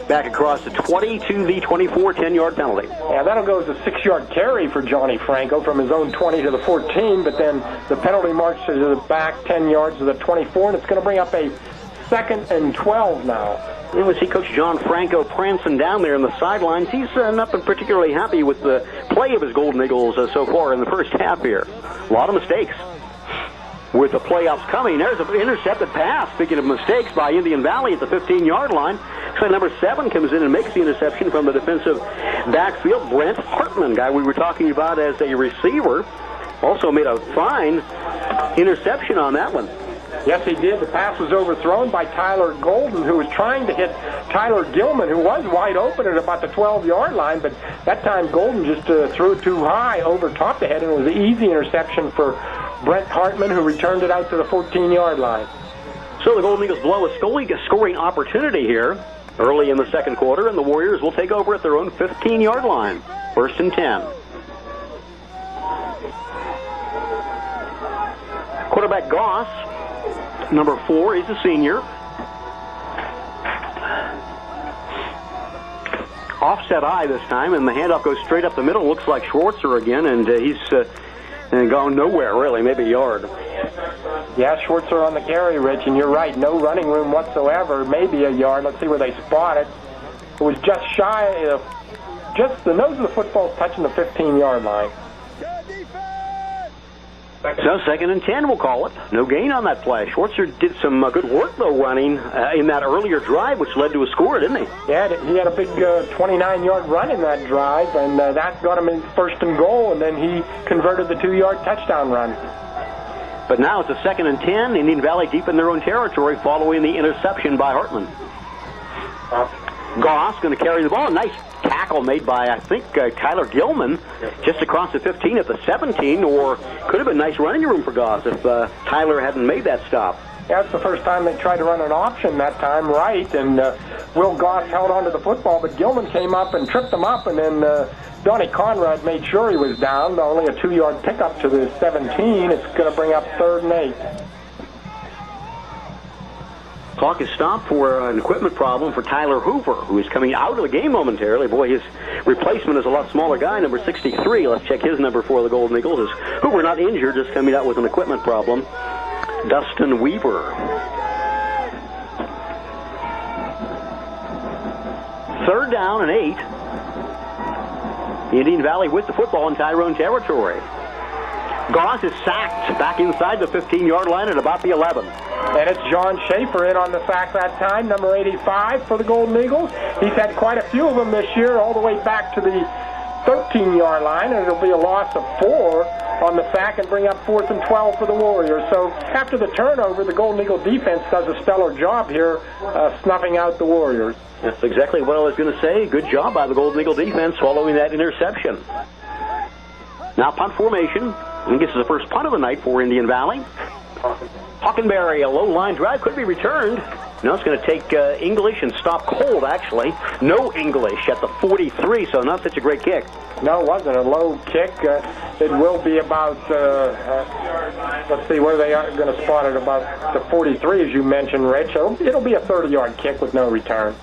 Back across the 20 to the 24, 10-yard penalty. Yeah, that'll go as a 6-yard carry for Johnny Franco from his own 20 to the 14, but then the penalty march to the back 10 yards to the 24, and it's going to bring up a 2nd and 12 now. You would see Coach John Franco prancing down there in the sidelines. He's not been particularly happy with the play of his Golden Eagles so far in the first half here. A lot of mistakes. With the playoffs coming, there's an intercepted pass, speaking of mistakes, by Indian Valley at the 15-yard line. So number 7 comes in and makes the interception from the defensive backfield. Brent Hartman, guy we were talking about as a receiver, also made a fine interception on that one. Yes, he did. The pass was overthrown by Tyler Golden, who was trying to hit Tyler Gilman, who was wide open at about the 12-yard line, but that time Golden just threw it too high, overtopped the head, and it was an easy interception for Brent Hartman, who returned it out to the 14-yard line. So the Golden Eagles blow a scoring opportunity here early in the second quarter, and the Warriors will take over at their own 15-yard line. 1st and 10. Quarterback Goss, number 4, is a senior. Offset eye this time, and the handoff goes straight up the middle. Looks like Schwartzer again, and he's gone nowhere, really, maybe a yard. Yeah, Schwartzer on the carry, Rich, and you're right. No running room whatsoever, maybe a yard. Let's see where they spot it. It was just shy of, just the nose of the football touching the 15-yard line. So 2nd and 10, we'll call it. No gain on that play. Schwartzer did some good work, though, running in that earlier drive, which led to a score, didn't he? Yeah, he had a big 29-yard run in that drive, and that got him his 1st and goal, and then he converted the 2-yard touchdown run. But now it's a 2nd and 10. Indian Valley deep in their own territory following the interception by Hartman. Goss going to carry the ball. Nice tackle made by, I think, Tyler Gilman just across the 15 at the 17, or could have been nice running room for Goss if Tyler hadn't made that stop. Yeah, it's the first time they tried to run an option that time right, and Will Goss held onto the football, but Gilman came up and tripped him up, and then Donnie Conrad made sure he was down. Only a 2-yard pickup to the 17. It's going to bring up 3rd and 8. Clock is stopped for an equipment problem for Tyler Hoover, who is coming out of the game momentarily. Boy, his replacement is a lot smaller guy, number 63. Let's check his number for the Golden Eagles. Is Hoover not injured, just coming out with an equipment problem. Dustin Weaver. 3rd down and 8. Indian Valley with the football in Tyrone territory. Goss is sacked back inside the 15-yard line at about the 11. And it's John Schaefer in on the sack that time, number 85 for the Golden Eagles. He's had quite a few of them this year, all the way back to the 13-yard line, and it'll be a loss of 4 on the sack and bring up 4th and 12 for the Warriors. So after the turnover, the Golden Eagle defense does a stellar job here snuffing out the Warriors. That's exactly what I was going to say. Good job by the Golden Eagle defense following that interception. Now punt formation. I think this is the first punt of the night for Indian Valley. Hockenberry, a low line drive, could be returned. Now it's going to take English and stop cold, actually. No English at the 43, so not such a great kick. No, it wasn't a low kick. It will be about, let's see, where they are going to spot it, about the 43, as you mentioned, Rich. It'll be a 30-yard kick with no return.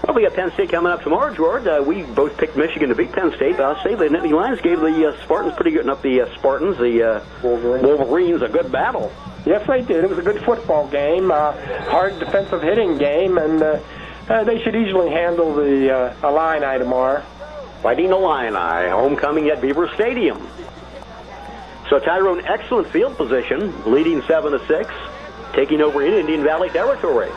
Well, we got Penn State coming up tomorrow, George. We both picked Michigan to beat Penn State, but I'll say the Nittany Lions gave the Spartans pretty good, not the Spartans, the Wolverines, a good battle. Yes, they did. It was a good football game, hard defensive hitting game, and they should easily handle the Illini tomorrow. Fighting Illini, homecoming at Beaver Stadium. So Tyrone, excellent field position, leading 7-6, taking over in Indian Valley territory.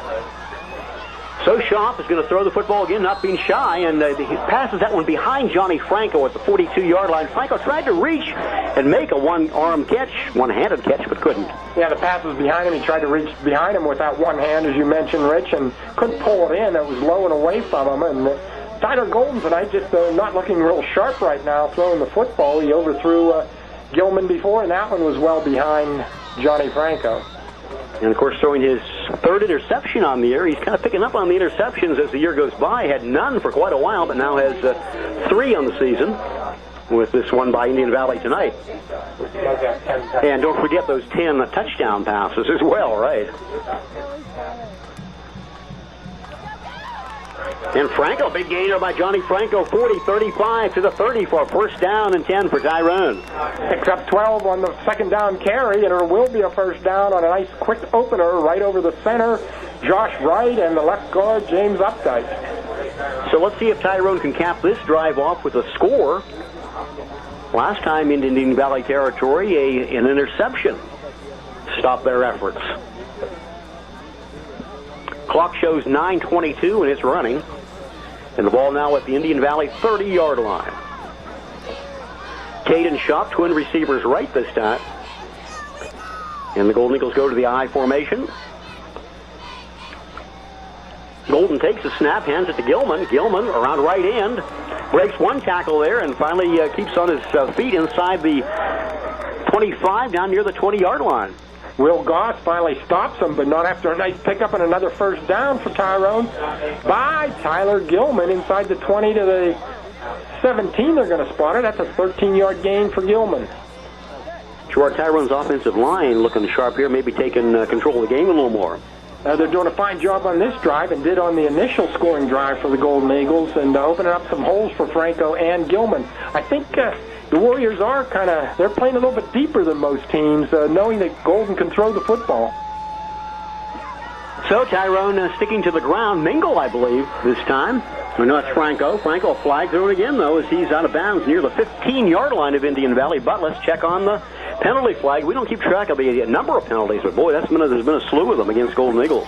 So Schaaf is going to throw the football again, not being shy, and he passes that one behind Johnny Franco at the 42-yard line. Franco tried to reach and make a one-arm catch, one-handed catch, but couldn't. Yeah, the pass was behind him. He tried to reach behind him without one hand, as you mentioned, Rich, and couldn't pull it in. It was low and away from him. And Tyler Golden tonight just not looking real sharp right now throwing the football. He overthrew Gilman before, and that one was well behind Johnny Franco. And, of course, throwing his third interception on the year. He's kind of picking up on the interceptions as the year goes by. Had none for quite a while, but now has 3 on the season with this one by Indian Valley tonight. And don't forget those 10 touchdown passes as well, right? And Franco, big gainer by Johnny Franco, 40-35 to the 30 for a first down and 10 for Tyrone. Picks up 12 on the second down carry, and it will be a first down on a nice quick opener right over the center, Josh Wright, and the left guard, James Updike. So let's see if Tyrone can cap this drive off with a score. Last time in Indian Valley territory, an interception stopped their efforts. Clock shows 9:22 and it's running. And the ball now at the Indian Valley 30-yard line. Caden Schaaf, twin receivers right this time. And the Golden Eagles go to the I formation. Golden takes the snap, hands it to Gilman. Gilman around right end. Breaks one tackle there and finally keeps on his feet inside the 25 down near the 20-yard line. Will Goss finally stops him, but not after a nice pickup and another first down for Tyrone by Tyler Gilman inside the 20 to the 17. They're going to spot it. That's a 13-yard gain for Gilman. Gerard, Tyrone's offensive line looking sharp here, maybe taking control of the game a little more. They're doing a fine job on this drive and did on the initial scoring drive for the Golden Eagles and opening up some holes for Franco and Gilman. I think the Warriors are they're playing a little bit deeper than most teams, knowing that Golden can throw the football. So Tyrone sticking to the ground. Mingle, I believe, this time. I know it's Franco. Franco flag through it again, though, as he's out of bounds near the 15-yard line of Indian Valley. But let's check on the penalty flag. We don't keep track of the number of penalties, but boy, there's been a slew of them against Golden Eagles.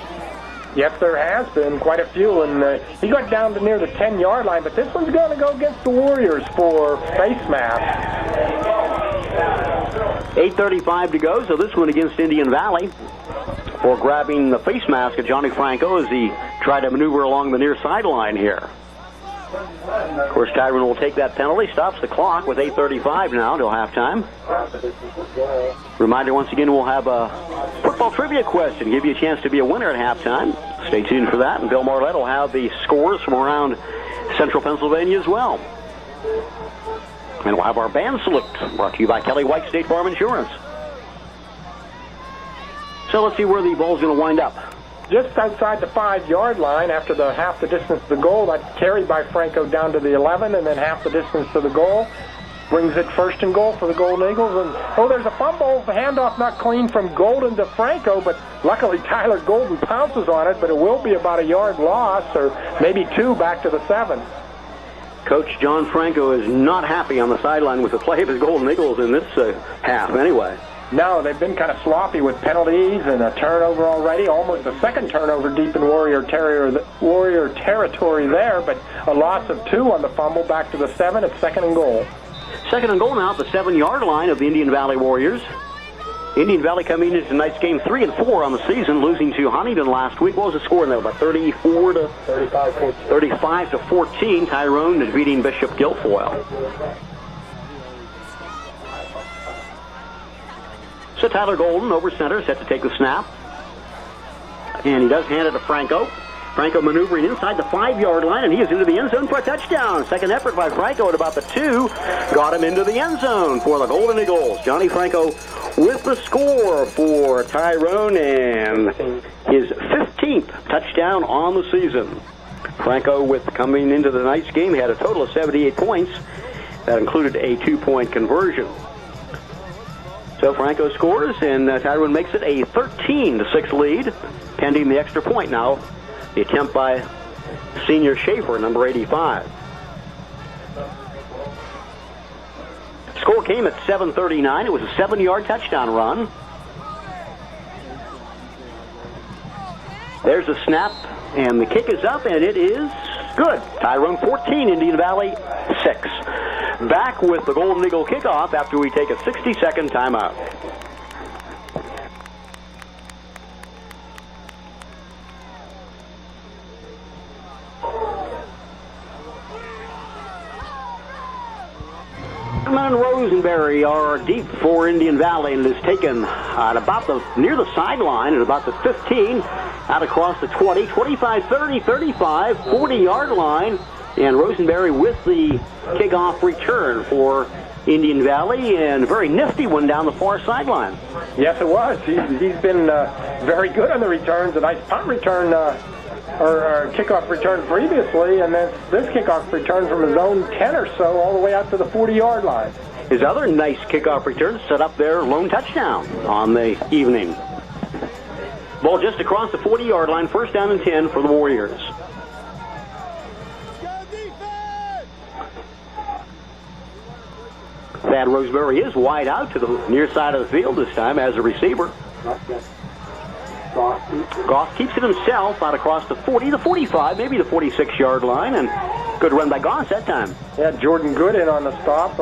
Yes, there has been quite a few, and he got down to near the 10-yard line, but this one's going to go against the Warriors for face mask. 8:35 to go, so this one against Indian Valley for grabbing the face mask of Johnny Franco as he tried to maneuver along the near sideline here. Of course, Tyrone will take that penalty, stops the clock with 8:35 now till halftime. Reminder once again, we'll have a football trivia question, give you a chance to be a winner at halftime. Stay tuned for that, and Bill Marlette will have the scores from around central Pennsylvania as well. And we'll have our band salute, brought to you by Kelly White State Farm Insurance. So let's see where the ball's going to wind up. Just outside the 5-yard line, after the half the distance to the goal, that's carried by Franco down to the 11, and then half the distance to the goal. Brings it first and goal for the Golden Eagles. And there's a fumble. The handoff not clean from Golden to Franco, but luckily Tyler Golden pounces on it, but it will be about a yard loss, or maybe 2 back to the 7. Coach John Franco is not happy on the sideline with the play of his Golden Eagles in this half anyway. No, they've been kind of sloppy with penalties and a turnover already, almost a second turnover deep in Warrior territory there, but a loss of 2 on the fumble back to the 7. It's 2nd and goal. 2nd and goal now at the 7-yard line of the Indian Valley Warriors. Indian Valley coming into tonight's game 3-4 on the season, losing to Huntington last week. What was the score in there? About 35 to 14. Tyrone defeating Bishop Guilfoyle. So Tyler Golden over center, set to take the snap. And he does hand it to Franco. Franco maneuvering inside the 5-yard line, and he is into the end zone for a touchdown. Second effort by Franco at about the 2. Got him into the end zone for the Golden Eagles. Johnny Franco with the score for Tyrone and his 15th touchdown on the season. Franco, with coming into the night's game, had a total of 78 points. That included a 2-point conversion. So Franco scores, and Tyrone makes it a 13-6 lead, pending the extra point now. The attempt by senior Schaefer, number 85. Score came at 7:39. It was a 7-yard touchdown run. There's a snap, and the kick is up, and it is good. Tyrone 14, Indian Valley 6. Back with the Golden Eagle kickoff after we take a 60-second timeout. And Rosenberry are deep for Indian Valley, and it is taken at about near the sideline at about the 15, out across the 20, 25, 30, 35, 40-yard line, and Rosenberry with the kickoff return for Indian Valley, and a very nifty one down the far sideline. Yes, it was. He's been very good on the returns. A nice punt return or kickoff return previously, and then this kickoff return from his own 10 or so all the way out to the 40-yard line. His other nice kickoff return set up their lone touchdown on the evening. Ball just across the 40-yard line, 1st down and 10 for the Warriors. Thad Roseberry is wide out to the near side of the field this time as a receiver. Goss keeps it himself out across the 40, the 45, maybe the 46-yard line, and good run by Goss that time. Yeah, Jordan Good in on the stop,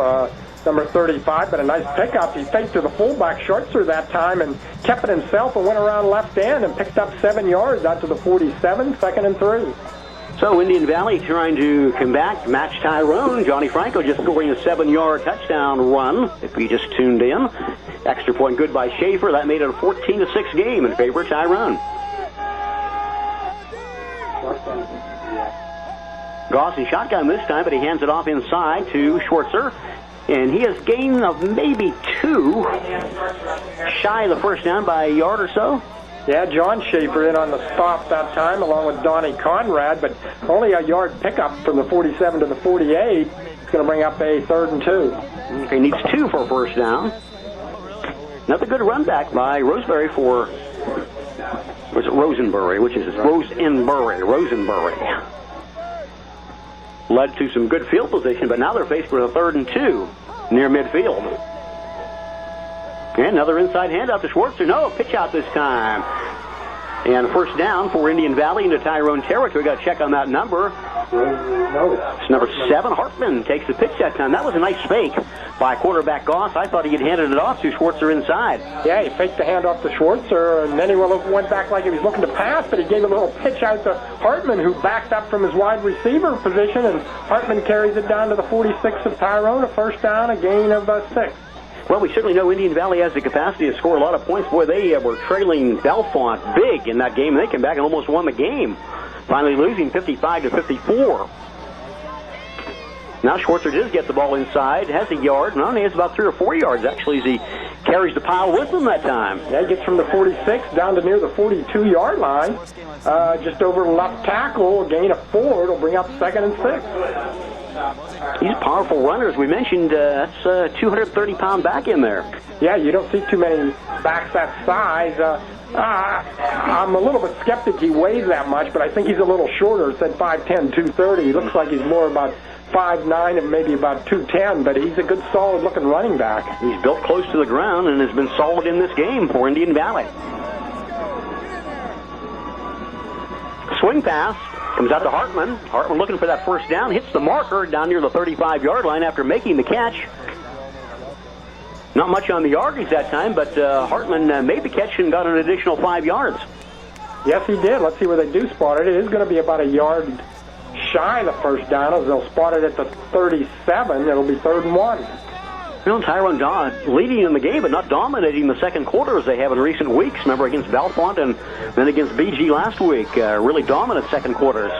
number 35, but a nice pickup. He faked to the fullback Schwartzer that time and kept it himself and went around left end and picked up 7 yards out to the 47, 2nd and 3. So Indian Valley trying to come back, match Tyrone. Johnny Franco just scoring a 7-yard touchdown run, if you just tuned in. Extra point good by Schaefer. That made it a 14-6 game in favor of Tyrone. Goss in shotgun this time, but he hands it off inside to Schwartzer. And he has gain of maybe 2. Shy of the 1st down by a yard or so. Yeah, John Schaefer in on the stop that time, along with Donnie Conrad, but only a yard pickup from the 47 to the 48. It's going to bring up a 3rd and 2. Okay, needs 2 for a 1st down. Another good run back by Roseberry for, was it Rosenberry, which is Rosenberry. Led to some good field position, but now they're faced with a 3rd and 2 near midfield. And another inside handoff to Schwartzer. No, pitch out this time. And 1st down for Indian Valley into Tyrone territory. Got to check on that number. It's number 7. Hartman takes the pitch that time. That was a nice fake by quarterback Goss. I thought he had handed it off to Schwartzer inside. Yeah, he faked the handoff to Schwartzer, and then he went back like he was looking to pass, but he gave a little pitch out to Hartman, who backed up from his wide receiver position, and Hartman carries it down to the 46 of Tyrone. A 1st down, a gain of 6. Well, we certainly know Indian Valley has the capacity to score a lot of points. Boy, they were trailing Belfont big in that game. They came back and almost won the game, finally losing 55 to 54. Now Schwartzer does get the ball inside, has a yard. No, he has about 3 or 4 yards, actually, as he carries the pile with him that time. Yeah, he gets from the 46 down to near the 42-yard line. Just over left tackle, a gain of 4. It'll bring up 2nd and 6. He's powerful runners. We mentioned that's a 230-pound back in there. Yeah, you don't see too many backs that size. I'm a little bit skeptic he weighs that much, but I think he's a little shorter. It said 5'10", 230. He looks like he's more about 5'9" and maybe about 210, but he's a good, solid-looking running back. He's built close to the ground and has been solid in this game for Indian Valley. Swing pass comes out to Hartman. Hartman looking for that first down, hits the marker down near the 35-yard line after making the catch. Not much on the yardage that time, but Hartman made the catch and got an additional 5 yards. Yes, he did. Let's see where they do spot it. It is going to be about a yard shy of the first down, as they'll spot it at the 37. It'll be 3rd and 1. You know, Tyrone leading in the game, but not dominating the second quarter as they have in recent weeks. Remember, against Belfont and then against BG last week. Really dominant second quarters.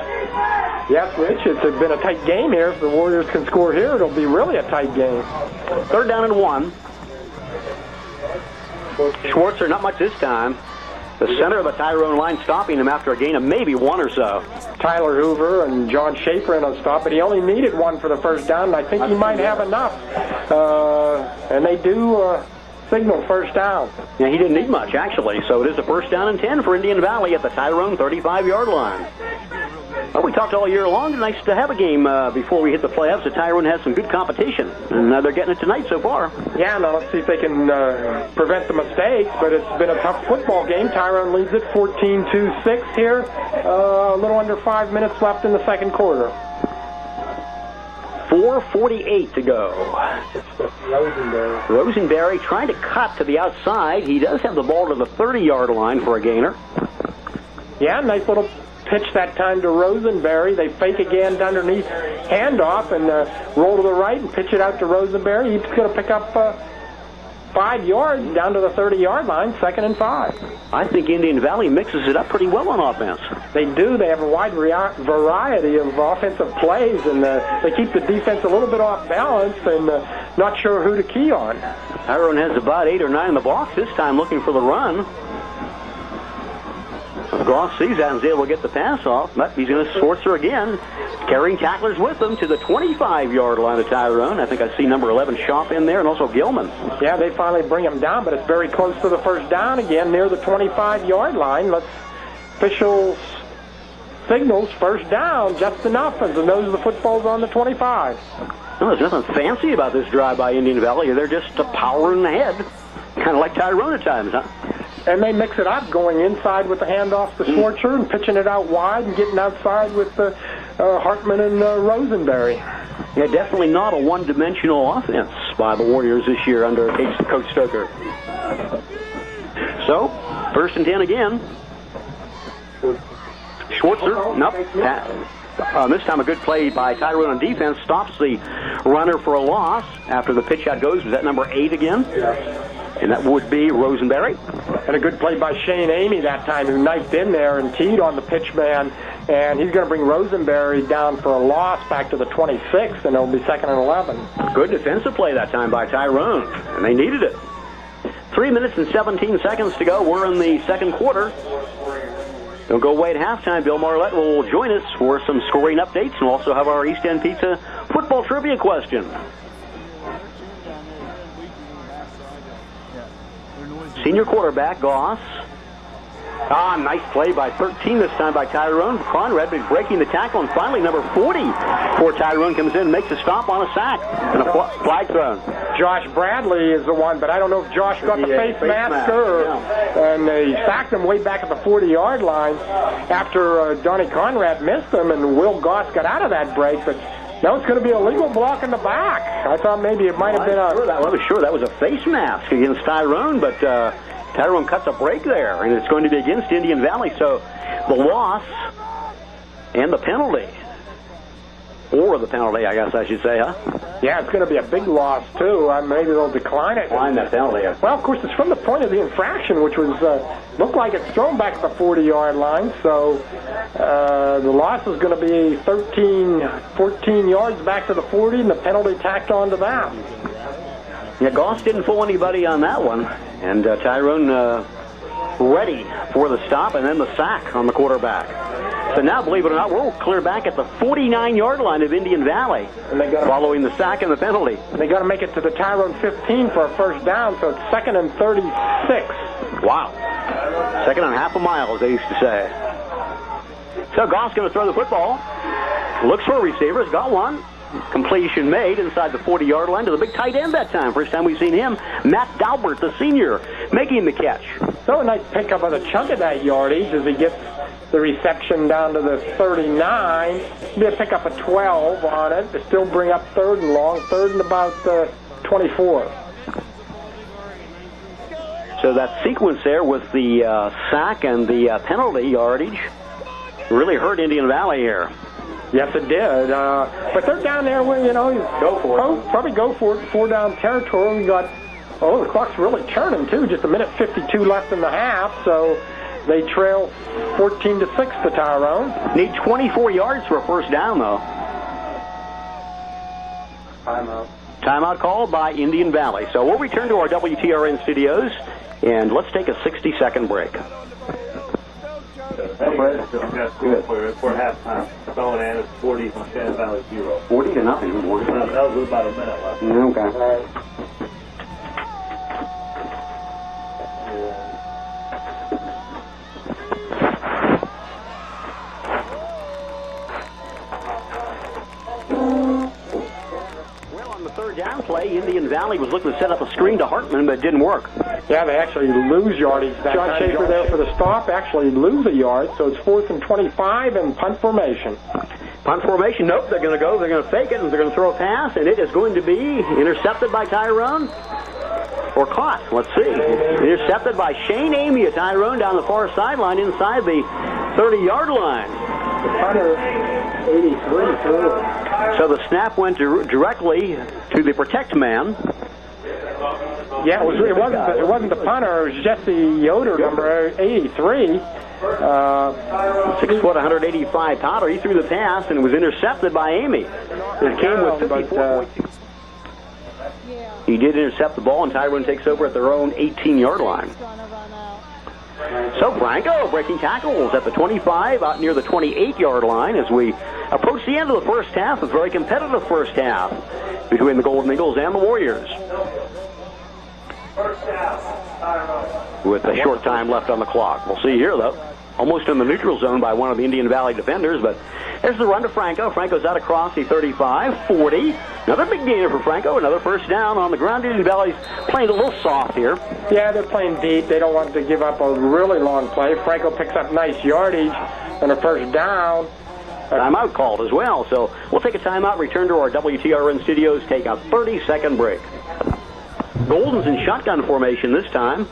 Yes, Rich, it's been a tight game here. If the Warriors can score here, it'll be really a tight game. 3rd down and 1. Schwartzer, not much this time. The center of the Tyrone line stopping him after a gain of maybe 1 or so. Tyler Hoover and John Schaefer in a stop, but he only needed 1 for the first down, and I think he might have enough. And they do signal first down. Yeah, he didn't need much, actually, so it is a 1st down and 10 for Indian Valley at the Tyrone 35-yard line. Well, we talked all year long. It's nice to have a game before we hit the playoffs. The Tyrone has some good competition, and they're getting it tonight so far. Yeah, now let's see if they can prevent the mistakes, but it's been a tough football game. Tyrone leads it 14-6 here. A little under 5 minutes left in the second quarter. 4:48 to go. Rosenberry trying to cut to the outside. He does have the ball to the 30-yard line for a gainer. Yeah, nice little pitch that time to Rosenberry. They fake again underneath, handoff, and roll to the right and pitch it out to Rosenberry. He's going to pick up 5 yards down to the 30-yard line, 2nd and 5. I think Indian Valley mixes it up pretty well on offense. They do. They have a wide variety of offensive plays, and they keep the defense a little bit off balance and not sure who to key on. Tyrone has about 8 or 9 in the box this time looking for the run. Goss sees that and is able to get the pass off, but he's going to Schwartzer again, carrying tacklers with him to the 25-yard line of Tyrone. I think I see number 11 Shop in there, and also Gilman. Yeah, they finally bring him down, but it's very close to the first down again, near the 25-yard line. Officials signals first down, just enough, as the nose of the football's on the 25. Well, there's nothing fancy about this drive by Indian Valley. They're just powering ahead, kind of like Tyrone at times, huh? And they mix it up, going inside with the handoff to Schwartzer and pitching it out wide and getting outside with Hartman and Rosenberry. Yeah, definitely not a one-dimensional offense by the Warriors this year under Coach Stoker. So, 1st and 10 again. Schwartzer, nope. This time a good play by Tyrone on defense. Stops the runner for a loss after the pitch out goes. Was that number 8 again? Yeah. And that would be Rosenberry. And a good play by Shane Amy that time, who knifed in there and teed on the pitch man. And he's going to bring Rosenberry down for a loss back to the 26, and it'll be 2nd and 11. Good defensive play that time by Tyrone, and they needed it. 3 minutes and 17 seconds to go. We're in the second quarter. Don't go away at halftime. Bill Marlette will join us for some scoring updates, and we'll also have our East End Pizza football trivia question. Senior quarterback, Goss. Nice play by 13 this time by Tyrone. Conrad been breaking the tackle, and finally number 40 for Tyrone comes in and makes a stop on a sack and a flag thrown. Josh Bradley is the one, but I don't know if Josh got the face mask or... Yeah. And they sacked him way back at the 40-yard line after Donnie Conrad missed him, and Will Goss got out of that break, but... Now it's going to be a legal block in the back. I thought maybe it might have been a... I was sure that was a face mask against Tyrone, but Tyrone cuts a break there, and it's going to be against Indian Valley. So the loss and the penalty, or the penalty, I guess I should say, huh? Yeah, it's going to be a big loss, too. Maybe they'll decline it. Decline that penalty. Well, of course, it's from the point of the infraction, which was looked like it's thrown back at the 40-yard line. So the loss is going to be 14 yards back to the 40, and the penalty tacked onto that. Yeah, Goss didn't fool anybody on that one. And Tyrone ready for the stop and then the sack on the quarterback. So now, believe it or not, we're clear back at the 49-yard line of Indian Valley, following the sack and the penalty. They got to make it to the Tyrone 15 for a first down, so it's 2nd and 36. Wow. 2nd and half a mile, as they used to say. So Goss going to throw the football. Looks for a receiver. He's got one. completion made inside the 40-yard line to the big tight end that time. First time we've seen him, Matt Dalbert, the senior, making the catch. So a nice pickup of a chunk of that yardage as he gets the reception down to the 39. Be a pickup of 12 on it to still bring up third and long, third and about 24. So that sequence there with the sack and the penalty yardage really hurt Indian Valley here. Yes, it did. But they're down there where, Go for it. Probably go for it. 4 down territory. We got, the clock's really turning, too. Just a minute 52 left in the half, so they trail 14-6 to Tyrone. Need 24 yards for a first down, though. Timeout. Timeout called by Indian Valley. So we'll return to our WTRN studios, and let's take a 60-second break. For halftime. Going in, it's 40 from Shannon Valley 0. 40 to nothing. That was about a minute left. Okay. Well, on the third down play, Indian Valley was looking to set up a screen to Hartman, but it didn't work. Yeah, they actually lose yardage. John Schaefer there for the stop, actually lose a yard, so it's 4th and 25 and punt formation. Punt formation, nope, they're going to go, they're going to fake it, and they're going to throw a pass, and it is going to be intercepted by Tyrone, or caught, let's see. Intercepted by Shane Amy of Tyrone down the far sideline inside the 30-yard line. The punter, 83. So the snap went directly to the protect man. Yeah, it wasn't the punter. It was Jesse Yoder, number 83. 6 foot, 185 pounder. He threw the pass and was intercepted by Amy. It came with 54. He did intercept the ball, and Tyrone takes over at their own 18-yard line. So Franco breaking tackles at the 25, out near the 28-yard line as we approach the end of the first half. A very competitive first half between the Golden Eagles and the Warriors. With a short time left on the clock. We'll see here, though. Almost in the neutral zone by one of the Indian Valley defenders, but there's the run to Franco. Franco's out across the 35, 40. Another big gainer for Franco. Another first down on the ground. Indian Valley's playing a little soft here. Yeah, they're playing deep. They don't want to give up a really long play. Franco picks up nice yardage on a first down. Timeout called as well. So we'll take a timeout, return to our WTRN studios, take a 30-second break. Golden's in shotgun formation this time.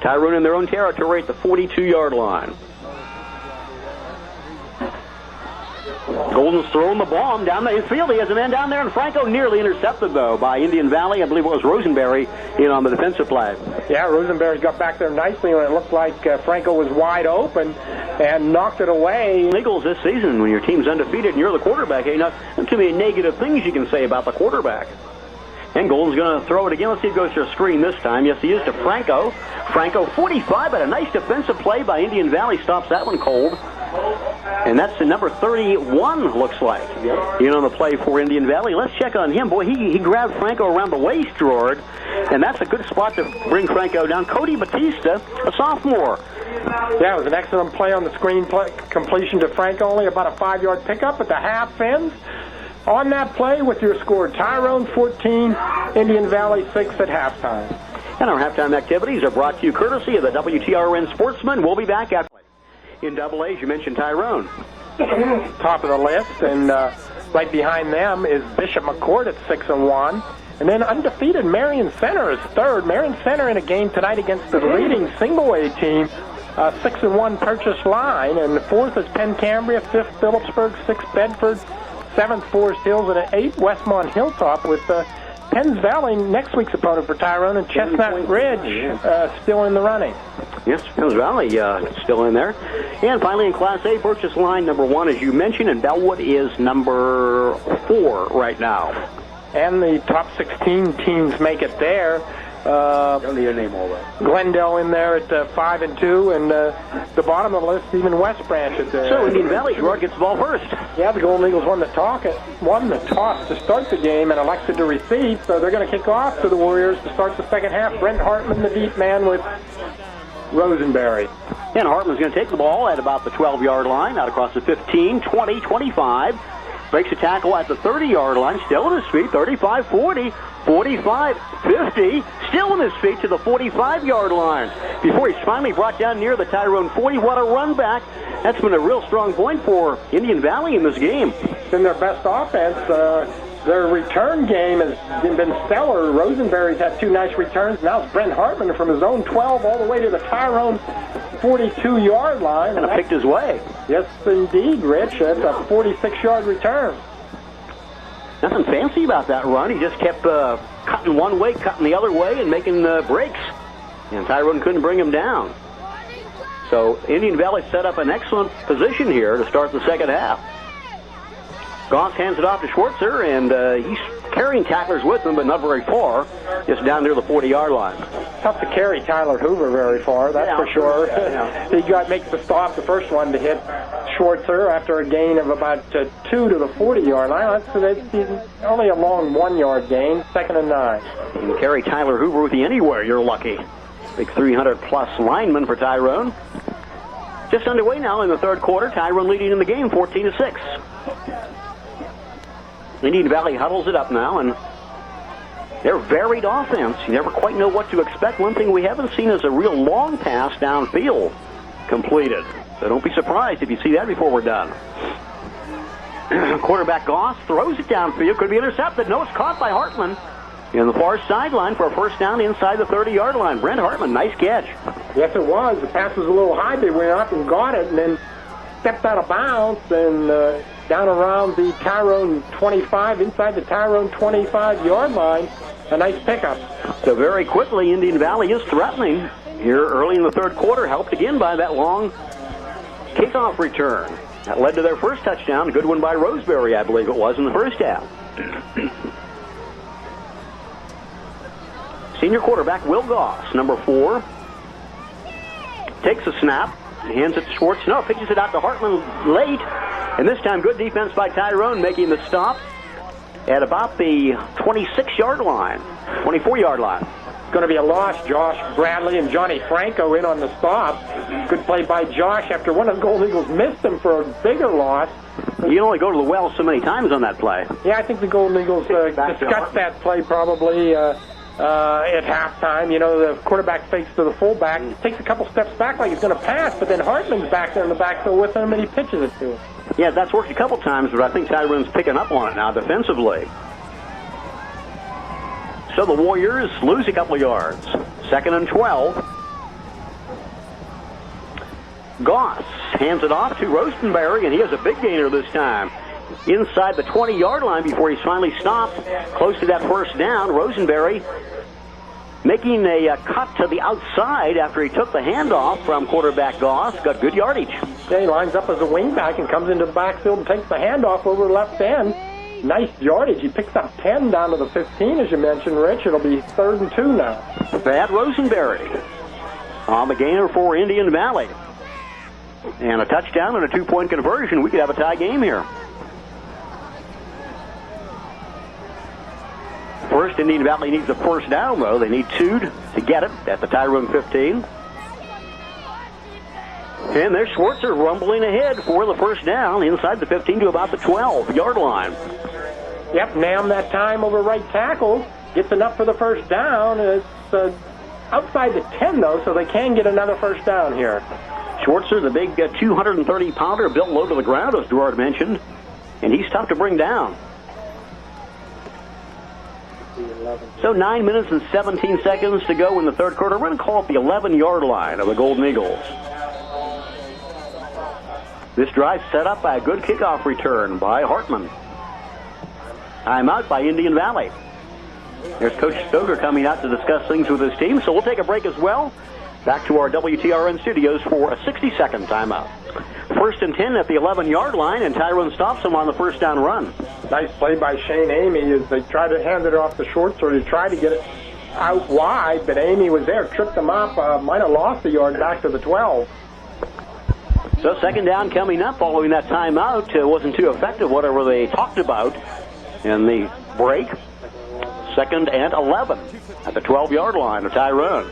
Tyrone in their own territory at the 42-yard line. Golden's throwing the bomb down the field. He has a man down there, and Franco nearly intercepted, though, by Indian Valley. I believe it was Rosenberry in on the defensive play. Yeah, Rosenberry's got back there nicely when it looked like Franco was wide open and knocked it away. Eagles this season, when your team's undefeated and you're the quarterback, not too many negative things you can say about the quarterback. And Golden's going to throw it again. Let's see if it goes to a screen this time. Yes, he is to Franco. Franco, 45, but a nice defensive play by Indian Valley. Stops that one cold. And that's the number 31, looks like. On the play for Indian Valley. Let's check on him. Boy, he grabbed Franco around the waist, Gerard. And that's a good spot to bring Franco down. Cody Batista, a sophomore. Yeah, it was an excellent play on the screen play, completion to Franco. Only about a 5-yard pickup at the half end. On that play with your score, Tyrone 14, Indian Valley 6 at halftime. And our halftime activities are brought to you courtesy of the WTRN Sportsman. We'll be back after. In Double A, you mentioned Tyrone. Top of the list, and right behind them is Bishop McCourt at 6-1. And then undefeated Marion Center is third. Marion Center in a game tonight against the leading single-A team, 6-1 Purchase Line. And fourth is Penn Cambria, fifth Phillipsburg, sixth Bedford, 7th Forest Hills, and 8th Westmont Hilltop, with Penns Valley next week's opponent for Tyrone, and Chestnut Ridge still in the running. Yes, Penns Valley still in there. And finally in Class A, Purchase Line number 1, as you mentioned, and Bellwood is number 4 right now. And the top 16 teams make it there. Don't need a name all that. Glendale in there at 5-2, and the bottom of the list, even West Branch at there. So Indian Valley, Gerard gets the ball first. Yeah, the Golden Eagles won the toss to start the game and elected to receive, so they're going to kick off to the Warriors to start the second half. Brent Hartman, the deep man, with Rosenberry. And Hartman's going to take the ball at about the 12-yard line, out across the 15, 20, 25. breaks a tackle at the 30-yard line, still on his feet, 35-40, 45-50, still on his feet to the 45-yard line before he's finally brought down near the Tyrone 40. What a run back. That's been a real strong point for Indian Valley in this game. It's been their best offense. Their return game has been stellar. Rosenberry's had 2 nice returns. Now it's Brent Hartman from his own 12 all the way to the Tyrone 42-yard line. And picked his way. Yes, indeed, Rich. That's a 46-yard return. Nothing fancy about that run. He just kept cutting one way, cutting the other way, and making breaks. And Tyrone couldn't bring him down. So Indian Valley set up an excellent position here to start the second half. Goss hands it off to Schwartzer, and he's carrying tacklers with him, but not very far, just down near the 40-yard line. Tough to carry Tyler Hoover very far, that's for sure. Yeah. He makes the stop, the first one, to hit Schwartzer after a gain of about 2 to the 40-yard line. That's only a long 1-yard gain, 2nd and 9. You can carry Tyler Hoover with you anywhere, you're lucky. Big 300-plus lineman for Tyrone. Just underway now in the third quarter. Tyrone leading in the game, 14-6. Indian Valley huddles it up now, and they're varied offense. You never quite know what to expect. One thing we haven't seen is a real long pass downfield completed. So don't be surprised if you see that before we're done. Quarterback Goss throws it downfield. Could be intercepted. No, it's caught by Hartman in the far sideline for a first down inside the 30-yard line. Brent Hartman, nice catch. Yes, it was. The pass was a little high. They went up and got it, and then stepped out of bounds and down around the Tyrone 25, inside the Tyrone 25-yard line. A nice pickup. So very quickly, Indian Valley is threatening here early in the third quarter, helped again by that long kickoff return. That led to their first touchdown, a good one by Roseberry, I believe it was, in the first half. Senior quarterback Will Goss, number 4, takes a snap, hands it to Schwartz. No, pitches it out to Hartman late, and this time good defense by Tyrone, making the stop at about the 26-yard line, 24-yard line. Going to be a loss. Josh Bradley and Johnny Franco in on the stop. Good play by Josh after one of the Gold Eagles missed him for a bigger loss. You can only go to the well so many times on that play. Yeah, I think the Golden Eagles discussed that play probably at halftime. You know, the quarterback fakes to the fullback, takes a couple steps back like he's going to pass, but then Hartman's back there in the backfield with him, and he pitches it to him. Yeah, that's worked a couple times, but I think Tyrone's picking up on it now defensively. So the Warriors lose a couple yards. 2nd and 12. Goss hands it off to Rosenberry, and he has a big gainer this time. Inside the 20-yard line before he's finally stopped, close to that first down. Rosenberry making a cut to the outside after he took the handoff from quarterback Goss. Got good yardage. Yeah, he lines up as a wingback and comes into the backfield and takes the handoff over the left end. Nice yardage. He picks up 10 down to the 15, as you mentioned, Rich. It'll be 3rd and 2 now. Bad Rosenberry on the gainer for Indian Valley. And a touchdown and a 2-point conversion. We could have a tie game here. First, Indian Valley needs a first down, though. They need 2 to get it at the Tyrone 15. And there's Schwartzer rumbling ahead for the first down inside the 15 to about the 12-yard line. Yep, Nam that time over right tackle. Gets enough for the first down. It's outside the 10, though, so they can get another first down here. Schwartzer, the big 230-pounder, built low to the ground, as Gerard mentioned. And he's tough to bring down. So 9 minutes and 17 seconds to go in the third quarter. We're going to call it the 11-yard line of the Golden Eagles. This drive set up by a good kickoff return by Hartman. Timeout by Indian Valley. There's Coach Stoker coming out to discuss things with his team, so we'll take a break as well. Back to our WTRN studios for a 60-second timeout. 1st and 10 at the 11-yard line, and Tyrone stops him on the first down run. Nice play by Shane Amy as they tried to hand it off the short, or to try to get it out wide, but Amy was there, tripped him up, might have lost a yard back to the 12. So 2nd down coming up following that timeout. Wasn't too effective, whatever they talked about in the break. 2nd and 11 at the 12-yard line of Tyrone.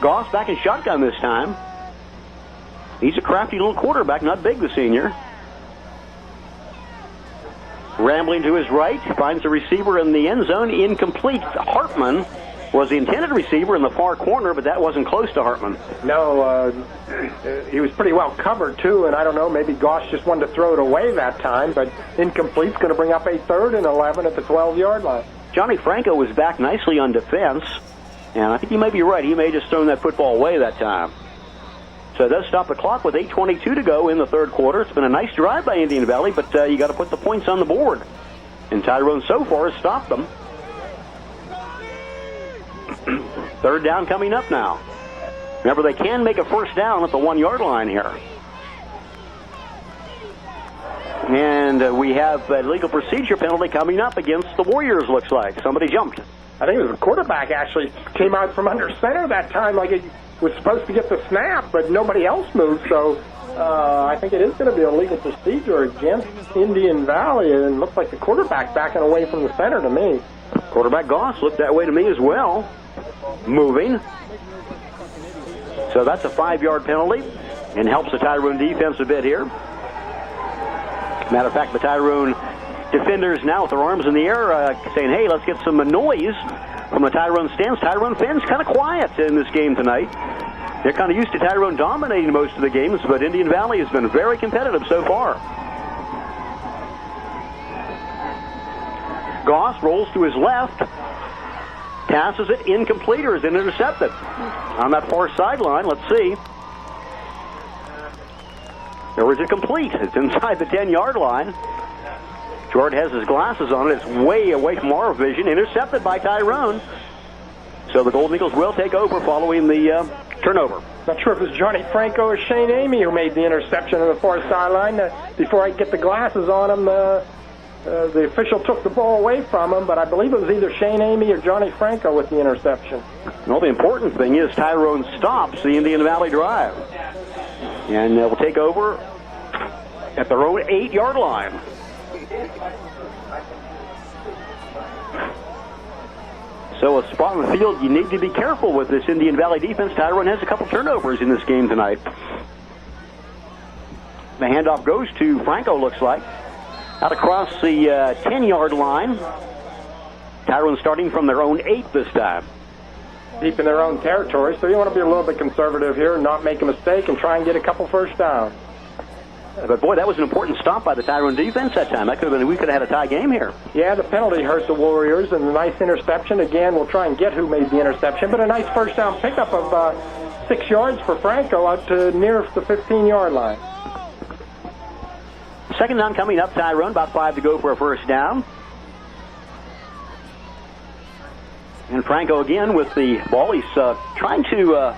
Goss back in shotgun this time. He's a crafty little quarterback, not big, the senior. Rambling to his right, finds a receiver in the end zone, incomplete. Hartman was the intended receiver in the far corner, but that wasn't close to Hartman. No, he was pretty well covered, too, and I don't know, maybe Goss just wanted to throw it away that time, but incomplete's going to bring up a 3rd and 11 at the 12-yard line. Johnny Franco was back nicely on defense, and I think you may be right. He may have just thrown that football away that time. So it does stop the clock with 8:22 to go in the 3rd quarter. It's been a nice drive by Indian Valley, but you got to put the points on the board. And Tyrone so far has stopped them. 3rd down coming up now. Remember, they can make a 1st down at the 1-yard line here. And we have a legal procedure penalty coming up against the Warriors, looks like. Somebody jumped. I think it was the quarterback actually came out from under center that time like he was supposed to get the snap, but nobody else moved, so I think it is going to be a legal procedure against Indian Valley, and it looks like the quarterback backing away from the center to me. Quarterback Goss looked that way to me as well. Moving. So that's a 5-yard penalty and helps the Tyrone defense a bit here. Matter of fact, the Tyrone defenders now with their arms in the air saying, hey, let's get some noise from the Tyrone stands. Tyrone fans kind of quiet in this game tonight. They're kind of used to Tyrone dominating most of the games, but Indian Valley has been very competitive so far. Goss rolls to his left, passes it incomplete or is it intercepted? On that far sideline, let's see. Or is it complete? It's inside the 10-yard line. Jordan has his glasses on it. It's way away from our vision. Intercepted by Tyrone. So the Golden Eagles will take over following the turnover. Not sure if it was Johnny Franco or Shane Amy who made the interception on the far sideline. Before I get the glasses on him, the official took the ball away from him, but I believe it was either Shane Amy or Johnny Franco with the interception. Well, the important thing is Tyrone stops the Indian Valley drive. And will take over at their own 8-yard line. So a spot on the field you need to be careful with this Indian Valley defense. Tyrone has a couple turnovers in this game tonight. The handoff goes to Franco, looks like. Out across the 10-yard line. Tyrone starting from their own 8 this time. Deep in their own territory, so you want to be a little bit conservative here and not make a mistake and try and get a couple 1st downs. But boy, that was an important stop by the Tyrone defense that time. That could have been, we could have had a tie game here. Yeah, the penalty hurt the Warriors, and the nice interception. Again, we'll try and get who made the interception, but a nice 1st down pickup of 6 yards for Franco out to near the 15-yard line. 2nd down coming up, Tyrone, about 5 to go for a 1st down. And Franco again with the ball. He's trying to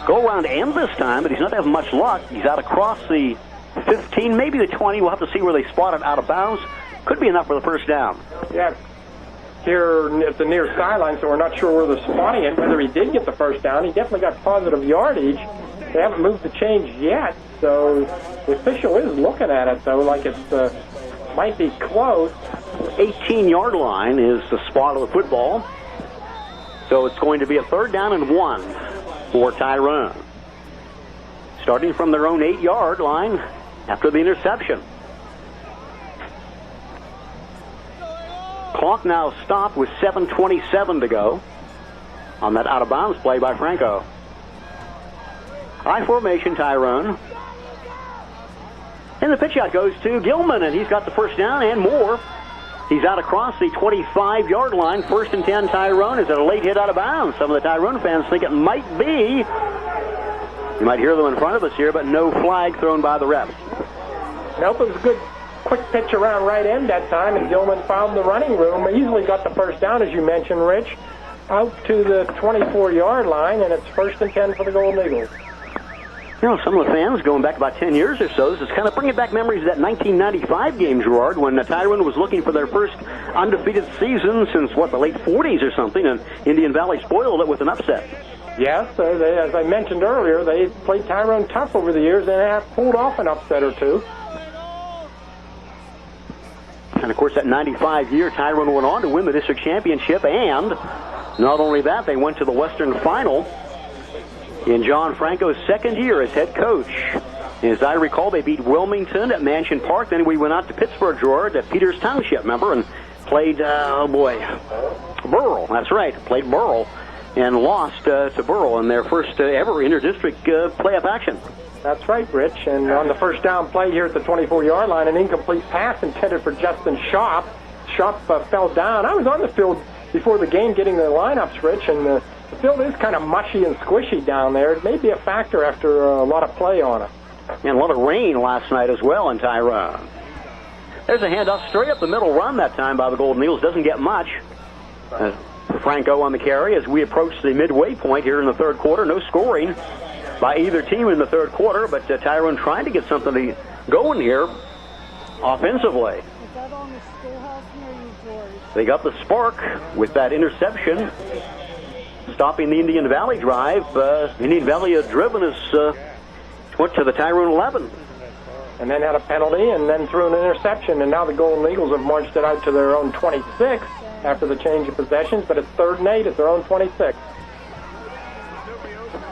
go around end this time, but he's not having much luck. He's out across the 15, maybe the 20. We'll have to see where they spot it out of bounds. Could be enough for the 1st down. Yeah, here at the near sideline, so we're not sure where they're spotting it, whether he did get the 1st down. He definitely got positive yardage. They haven't moved the change yet, so the official is looking at it, though, like it might be close. 18-yard line is the spot of the football. So it's going to be a 3rd down and 1 for Tyrone. Starting from their own 8-yard line after the interception. Clock now stopped with 7:27 to go on that out-of-bounds play by Franco. High formation, Tyrone. And the pitch out goes to Gilman, and he's got the 1st down and more. He's out across the 25-yard line. 1st and 10, Tyrone. Is it a late hit out of bounds? Some of the Tyrone fans think it might be. You might hear them in front of us here, but no flag thrown by the refs. Nope, it was a good quick pitch around right end that time, and Gilman found the running room. Easily got the 1st down, as you mentioned, Rich, out to the 24-yard line, and it's 1st and 10 for the Golden Eagles. You know, some of the fans going back about 10 years or so, this is kind of bringing back memories of that 1995 game, Gerard, when Tyrone was looking for their first undefeated season since, the late 40s or something, and Indian Valley spoiled it with an upset. Yes, as I mentioned earlier, they played Tyrone tough over the years and have pulled off an upset or two. And, of course, that 95 year, Tyrone went on to win the district championship, and not only that, they went to the Western Final in John Franco's second year as head coach. As I recall, they beat Wilmington at Mansion Park. Then we went out to Pittsburgh, Georgia, at Peters Township, remember, and played, Burrell. That's right, played Burrell and lost to Burrell in their first ever inter-district playoff action. That's right, Rich. And on the first down play here at the 24-yard line, an incomplete pass intended for Justin Schaap. Schaap fell down. I was on the field before the game getting the lineups, Rich, and the field is kind of mushy and squishy down there. It may be a factor after a lot of play on it. And a lot of rain last night as well in Tyrone. There's a handoff straight up the middle run that time by the Golden Eagles. Doesn't get much. Franco on the carry as we approach the midway point here in the third quarter. No scoring by either team in the third quarter, but Tyrone trying to get something going here offensively. They got the spark with that interception, stopping the Indian Valley drive. Indian Valley had driven us, went to the Tyrone 11. And then had a penalty and then threw an interception. And now the Golden Eagles have marched it out to their own 26 after the change of possessions. But it's 3rd and 8 at their own 26.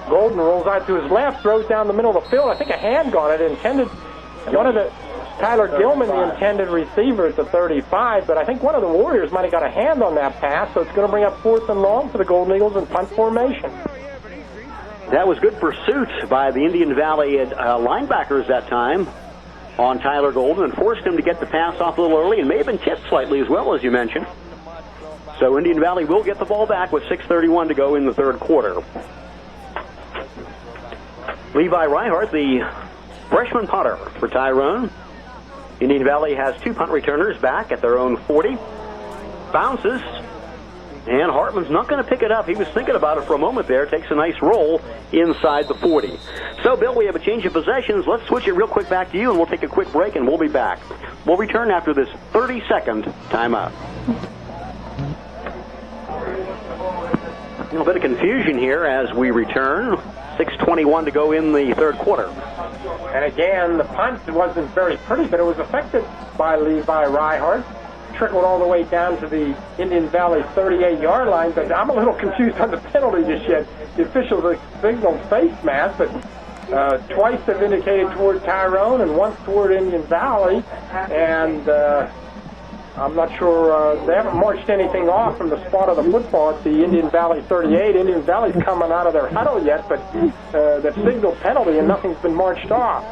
Golden rolls out to his left, throws down the middle of the field. I think a hand on it intended. One of the Tyler Gilman, the intended receiver at the 35. But I think one of the Warriors might have got a hand on that pass. So it's going to bring up 4th and long for the Golden Eagles in punt formation. That was good pursuit by the Indian Valley linebackers that time on Tyler Golden and forced him to get the pass off a little early and may have been tipped slightly as well, as you mentioned. So Indian Valley will get the ball back with 6:31 to go in the third quarter. Levi Reihart, the freshman punter for Tyrone. Indian Valley has 2 punt returners back at their own 40. Bounces. And Hartman's not going to pick it up. He was thinking about it for a moment there. Takes a nice roll inside the 40. So, Bill, we have a change of possessions. Let's switch it real quick back to you, and we'll take a quick break, and we'll be back. We'll return after this 30-second timeout. A little bit of confusion here as we return. 6:21 to go in the third quarter. And again, the punt wasn't very pretty, but it was affected by Levi Reihart. Trickled all the way down to the Indian Valley 38-yard line, but I'm a little confused on the penalty just yet. The officials signaled face mask, but twice have indicated toward Tyrone and once toward Indian Valley, and I'm not sure, they haven't marched anything off from the spot of the football at the Indian Valley 38. Indian Valley's coming out of their huddle yet, but they've signaled penalty and nothing's been marched off.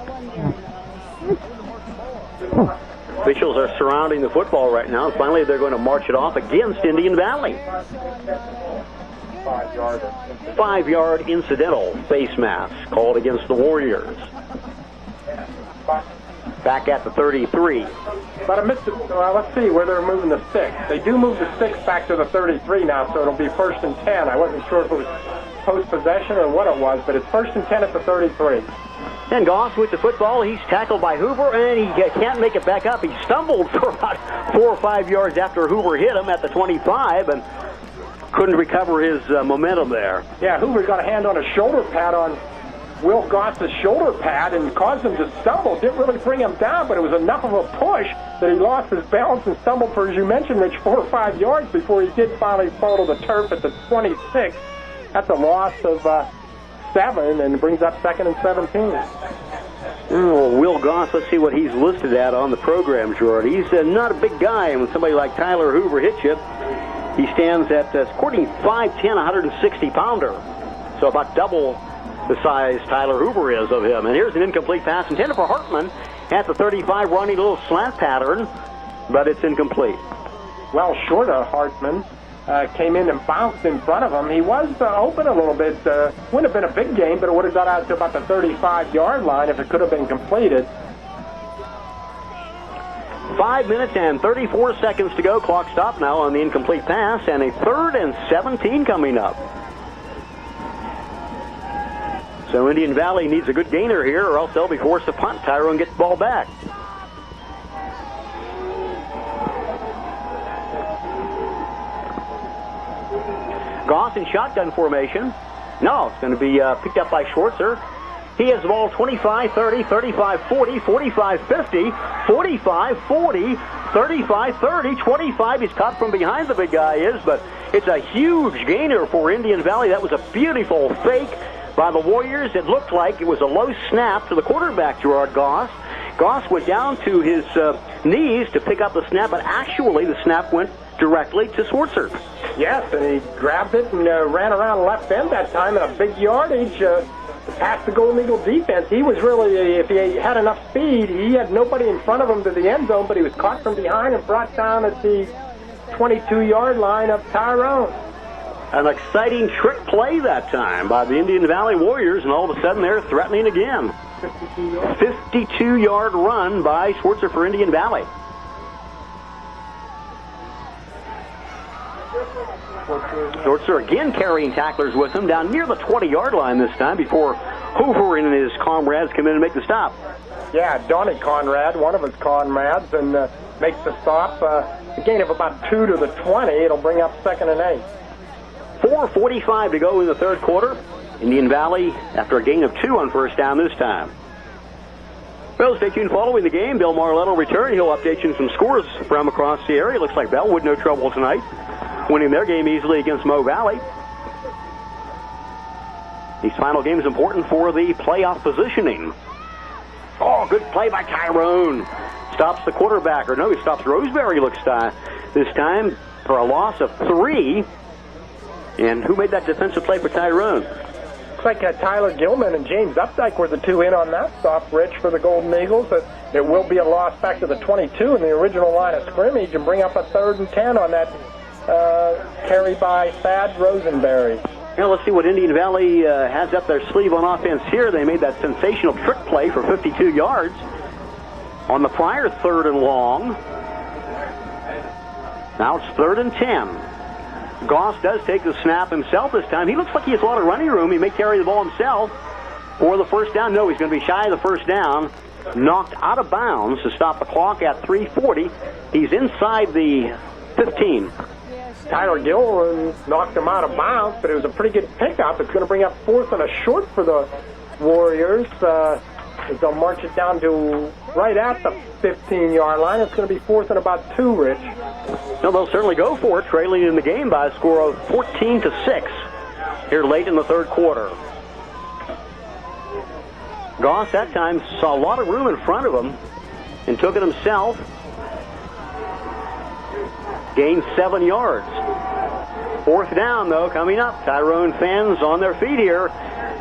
Officials are surrounding the football right now, and finally they're going to march it off against Indian Valley. 5-yard incidental face mask called against the Warriors. Back at the 33. But I missed it. Well, let's see where they're moving the 6. They do move the 6 back to the 33 now, so it'll be 1st and 10. I wasn't sure if it was post-possession or what it was, but it's 1st and 10 at the 33. And Goss with the football. He's tackled by Hoover, and he can't make it back up. He stumbled for about 4 or 5 yards after Hoover hit him at the 25 and couldn't recover his momentum there. Yeah, Hoover got a hand on a shoulder pad on Will Goss's shoulder pad and caused him to stumble. Didn't really bring him down, but it was enough of a push that he lost his balance and stumbled for, as you mentioned, Rich, 4 or 5 yards before he did finally fall to the turf at the 26. That's a loss of 7 and brings up 2nd and 17. Oh, Will Goss, let's see what he's listed at on the program, Jordan. He's not a big guy, and when somebody like Tyler Hoover hits you, he stands at, according 5'10", 160-pounder. So about double the size Tyler Hoover is of him. And here's an incomplete pass intended for Hartman at the 35, running a little slant pattern, but it's incomplete. Well, short of Hartman. Came in and bounced in front of him. He was open a little bit. Wouldn't have been a big game, but it would have got out to about the 35-yard line if it could have been completed. 5 minutes and 34 seconds to go. Clock stopped now on the incomplete pass, and a 3rd and 17 coming up. So Indian Valley needs a good gainer here, or else they'll be forced to punt. Tyrone gets the ball back. Goss in shotgun formation. No, it's going to be picked up by Schwartzer. He has the ball 25-30, 35-40, 45-50, 45-40, 35-30, 25. He's caught from behind, the big guy is, but it's a huge gainer for Indian Valley. That was a beautiful fake by the Warriors. It looked like it was a low snap to the quarterback, Gerard Goss. Goss went down to his knees to pick up the snap, but actually the snap went directly to Schwartzer. Yes, and he grabbed it and ran around left end that time at a big yardage past the Golden Eagle defense. He was really, if he had enough speed, he had nobody in front of him to the end zone, but he was caught from behind and brought down at the 22-yard line of Tyrone. An exciting trick play that time by the Indian Valley Warriors, and all of a sudden they're threatening again. 52-yard run by Schwartzer for Indian Valley. Schwartzer again carrying tacklers with him down near the 20-yard line this time before Hoover and his comrades come in and make the stop. Yeah, Donnie Conrad, one of his comrades, and makes the stop. A gain of about 2 to the 20. It'll bring up 2nd and 8. 4:45 to go in the third quarter. Indian Valley after a gain of 2 on first down this time. Well, stay tuned following the game. Bill Marlett will return. He'll update you on some scores from across the area. Looks like Bellwood no trouble tonight, winning their game easily against Mo Valley. These final games important for the playoff positioning. Oh, good play by Tyrone. Stops the quarterback, or no, he stops Roseberry, this time for a loss of 3. And who made that defensive play for Tyrone? Looks like Tyler Gilman and James Updike were the two in on that stop, Rich, for the Golden Eagles. There will be a loss back to the 22 in the original line of scrimmage and bring up a 3rd and 10 on that carry by Thad Rosenberry. Now let's see what Indian Valley has up their sleeve on offense here. They made that sensational trick play for 52 yards on the prior 3rd and long. Now it's 3rd and 10. Goss does take the snap himself this time. He looks like he has a lot of running room. He may carry the ball himself for the first down. No, he's going to be shy of the first down. Knocked out of bounds to stop the clock at 3:40. He's inside the 15. Tyler Gilman knocked him out of bounds, but it was a pretty good pickup. It's going to bring up 4th and a short for the Warriors. They'll march it down to right at the 15-yard line. It's going to be 4th and about 2, Rich. No, they'll certainly go for it, trailing in the game by a score of 14-6 here late in the third quarter. Goss that time saw a lot of room in front of him and took it himself. Gained 7 yards. 4th down, though, coming up. Tyrone fans on their feet here,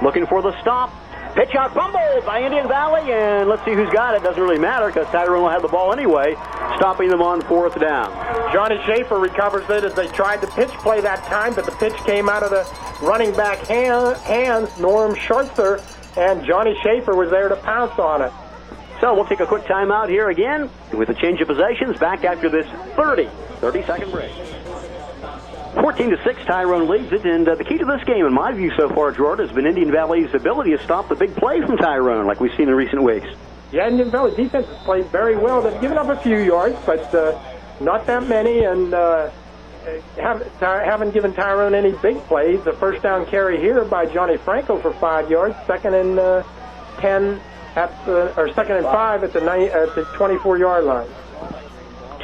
looking for the stop. Pitch out fumbled by Indian Valley, and let's see who's got it. Doesn't really matter because Tyrone will have the ball anyway, stopping them on 4th down. Johnny Schaefer recovers it as they tried to pitch play that time, but the pitch came out of the running back hands, Norm Schwartzer, and Johnny Schaefer was there to pounce on it. So we'll take a quick timeout here again with a change of possessions back after this 30-second break. 14-6, Tyrone leads it, and the key to this game, in my view so far, Gerard, has been Indian Valley's ability to stop the big play from Tyrone, like we've seen in recent weeks. Yeah, Indian Valley defense has played very well. They've given up a few yards, but not that many, and haven't given Tyrone any big plays. The first down carry here by Johnny Franco for 5 yards, 2nd and 10 or 2nd and 5 at the 24-yard line.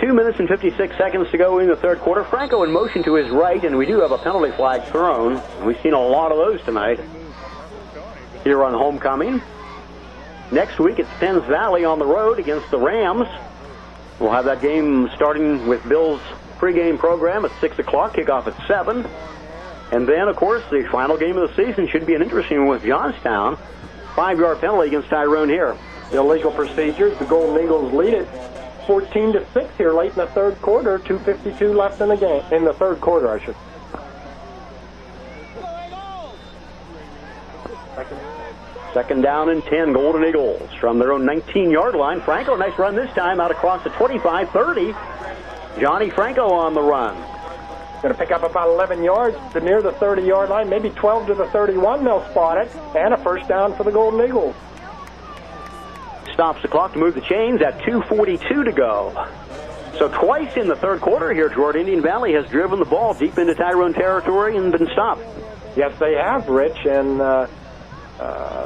2 minutes and 56 seconds to go in the third quarter. Franco in motion to his right, and we do have a penalty flag thrown. We've seen a lot of those tonight here on homecoming. Next week, it's Penns Valley on the road against the Rams. We'll have that game starting with Bill's pregame program at 6 o'clock, kickoff at 7. And then, of course, the final game of the season should be an interesting one with Johnstown. 5-yard penalty against Tyrone here. Illegal procedures. The Golden Eagles lead it 14-6 here late in the third quarter. 2:52 left in the game. In the third quarter, I should. Second down and 10, Golden Eagles from their own 19-yard line. Franco, nice run this time out across the 25-30. Johnny Franco on the run. Going to pick up about 11 yards to near the 30-yard line, maybe 12 to the 31. They'll spot it, and a first down for the Golden Eagles. Stops the clock to move the chains at 2:42 to go. So twice in the third quarter here, Gerard, Indian Valley has driven the ball deep into Tyrone territory and been stopped. Yes, they have, Rich, and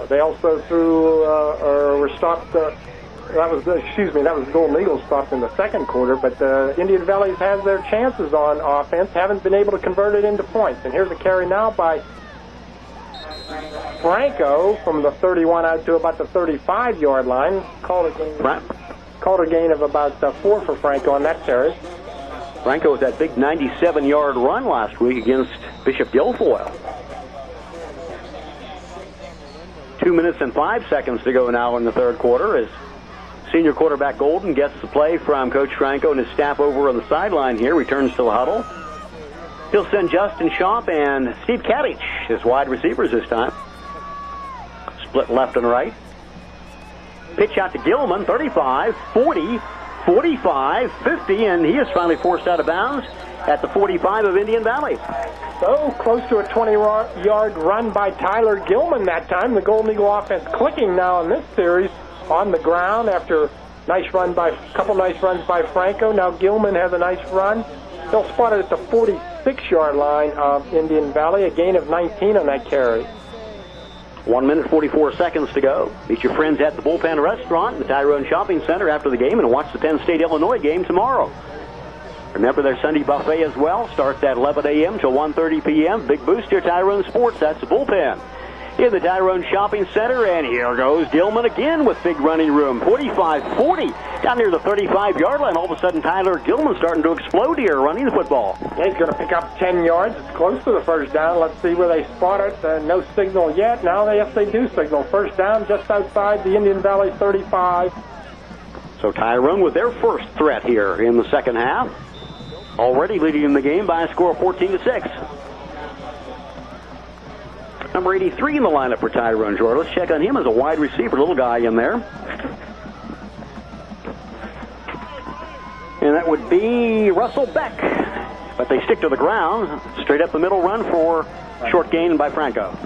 they also threw or were stopped. That was the Golden Eagles stopped in the second quarter, but Indian Valley has their chances on offense, haven't been able to convert it into points. And here's a carry now by Franco from the 31 out to about the 35-yard line. Called a gain of about 4 for Franco on that series. Franco with that big 97-yard run last week against Bishop Guilfoyle. 2 minutes and 5 seconds to go now in the third quarter as senior quarterback Golden gets the play from Coach Franco and his staff over on the sideline here. Returns to the huddle. He'll send Justin Schaub and Steve Kadich as wide receivers this time. Split left and right. Pitch out to Gilman, 35, 40, 45, 50, and he is finally forced out of bounds at the 45 of Indian Valley. So close to a 20-yard run by Tyler Gilman that time. The Golden Eagle offense clicking now in this series on the ground after couple nice runs by Franco. Now Gilman has a nice run. He'll spot it at the 46-yard line of Indian Valley, a gain of 19 on that carry. 1 minute, 44 seconds to go. Meet your friends at the Bullpen Restaurant in the Tyrone Shopping Center after the game and watch the Penn State-Illinois game tomorrow. Remember their Sunday buffet as well. Starts at 11 a.m. till 1:30 p.m. Big boost here, Tyrone Sports. That's the Bullpen. In the Tyrone Shopping Center, and here goes Gilman again with big running room. 45-40 down near the 35-yard line. All of a sudden, Tyler Gilman starting to explode here running the football. Yeah, he's going to pick up 10 yards. It's close to the first down. Let's see where they spot it. No signal yet. Now, yes, they do signal. First down just outside the Indian Valley 35. So Tyrone with their first threat here in the second half. Already leading in the game by a score of 14-6. Number 83 in the lineup for Tyrone, Jordan. Let's check on him as a wide receiver, little guy in there. And that would be Russell Beck. But they stick to the ground. Straight up the middle run for short gain by Franco.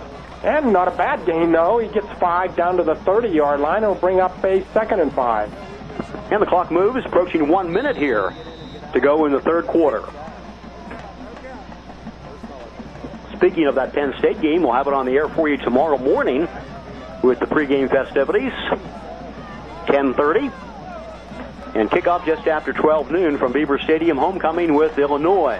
And not a bad gain, though. He gets 5 down to the 30-yard line. It'll bring up a 2nd and 5. And the clock moves, approaching 1 minute here to go in the third quarter. Speaking of that Penn State game, we'll have it on the air for you tomorrow morning with the pregame festivities. 10:30. And kickoff just after 12 noon from Beaver Stadium, homecoming with Illinois.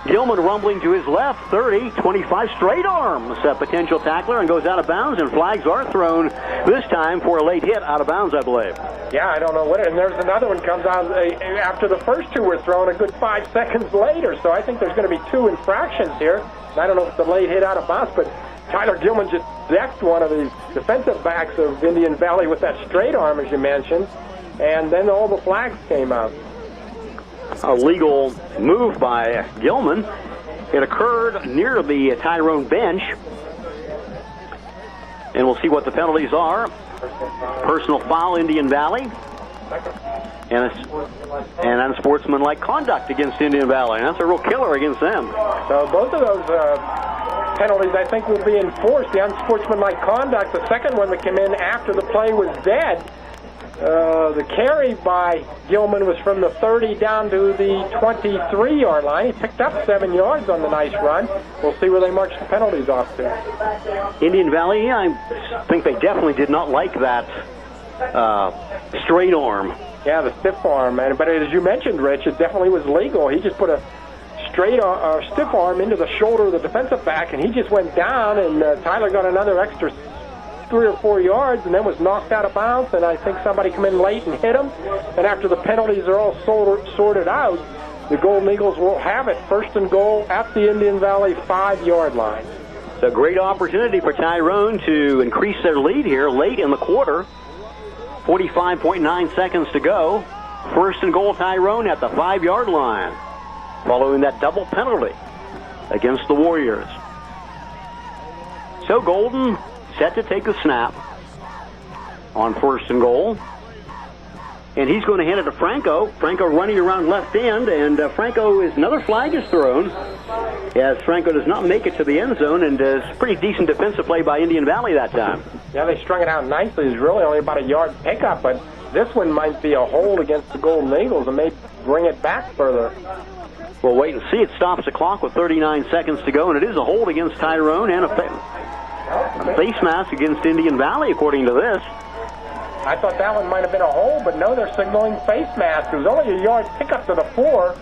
Gilman rumbling to his left, 30, 25, straight arms a potential tackler and goes out of bounds, and flags are thrown this time for a late hit out of bounds, I believe. Yeah, I don't know what, and there's another one comes out after the first two were thrown a good 5 seconds later, so I think there's going to be 2 infractions here. I don't know if it's a late hit out of bounds, but Tyler Gilman just decked one of the defensive backs of Indian Valley with that straight arm, as you mentioned, and then all the flags came out. A legal move by Gilman. It occurred near the Tyrone bench. And we'll see what the penalties are. Personal foul, Indian Valley. And unsportsmanlike conduct against Indian Valley. And that's a real killer against them. So both of those penalties, I think, will be enforced. The unsportsmanlike conduct, the second one that came in after the play was dead. The carry by Gilman was from the 30 down to the 23-yard line. He picked up 7 yards on the nice run. We'll see where they march the penalties off to. Indian Valley, I think they definitely did not like that straight arm. Yeah, the stiff arm. But as you mentioned, Rich, it definitely was legal. He just put a stiff arm into the shoulder of the defensive back, and he just went down, and Tyler got another extra 3 or 4 yards and then was knocked out of bounds, and I think somebody come in late and hit him. And after the penalties are all sorted out, the Golden Eagles will have it first and goal at the Indian Valley 5-yard line. It's a great opportunity for Tyrone to increase their lead here late in the quarter. 45.9 seconds to go. First and goal, Tyrone at the 5-yard line, following that double penalty against the Warriors. So Golden set to take the snap on first and goal. And he's going to hand it to Franco. Franco running around left end, and another flag is thrown as Franco does not make it to the end zone, and it's pretty decent defensive play by Indian Valley that time. Yeah, they strung it out nicely. It's really only about a yard pickup, but this one might be a hold against the Golden Eagles and may bring it back further. We'll wait and see. It stops the clock with 39 seconds to go, and it is a hold against Tyrone and a face mask against Indian Valley, according to this. I thought that one might have been a hold, but no, they're signaling face mask. It was only a yard pickup to the 4,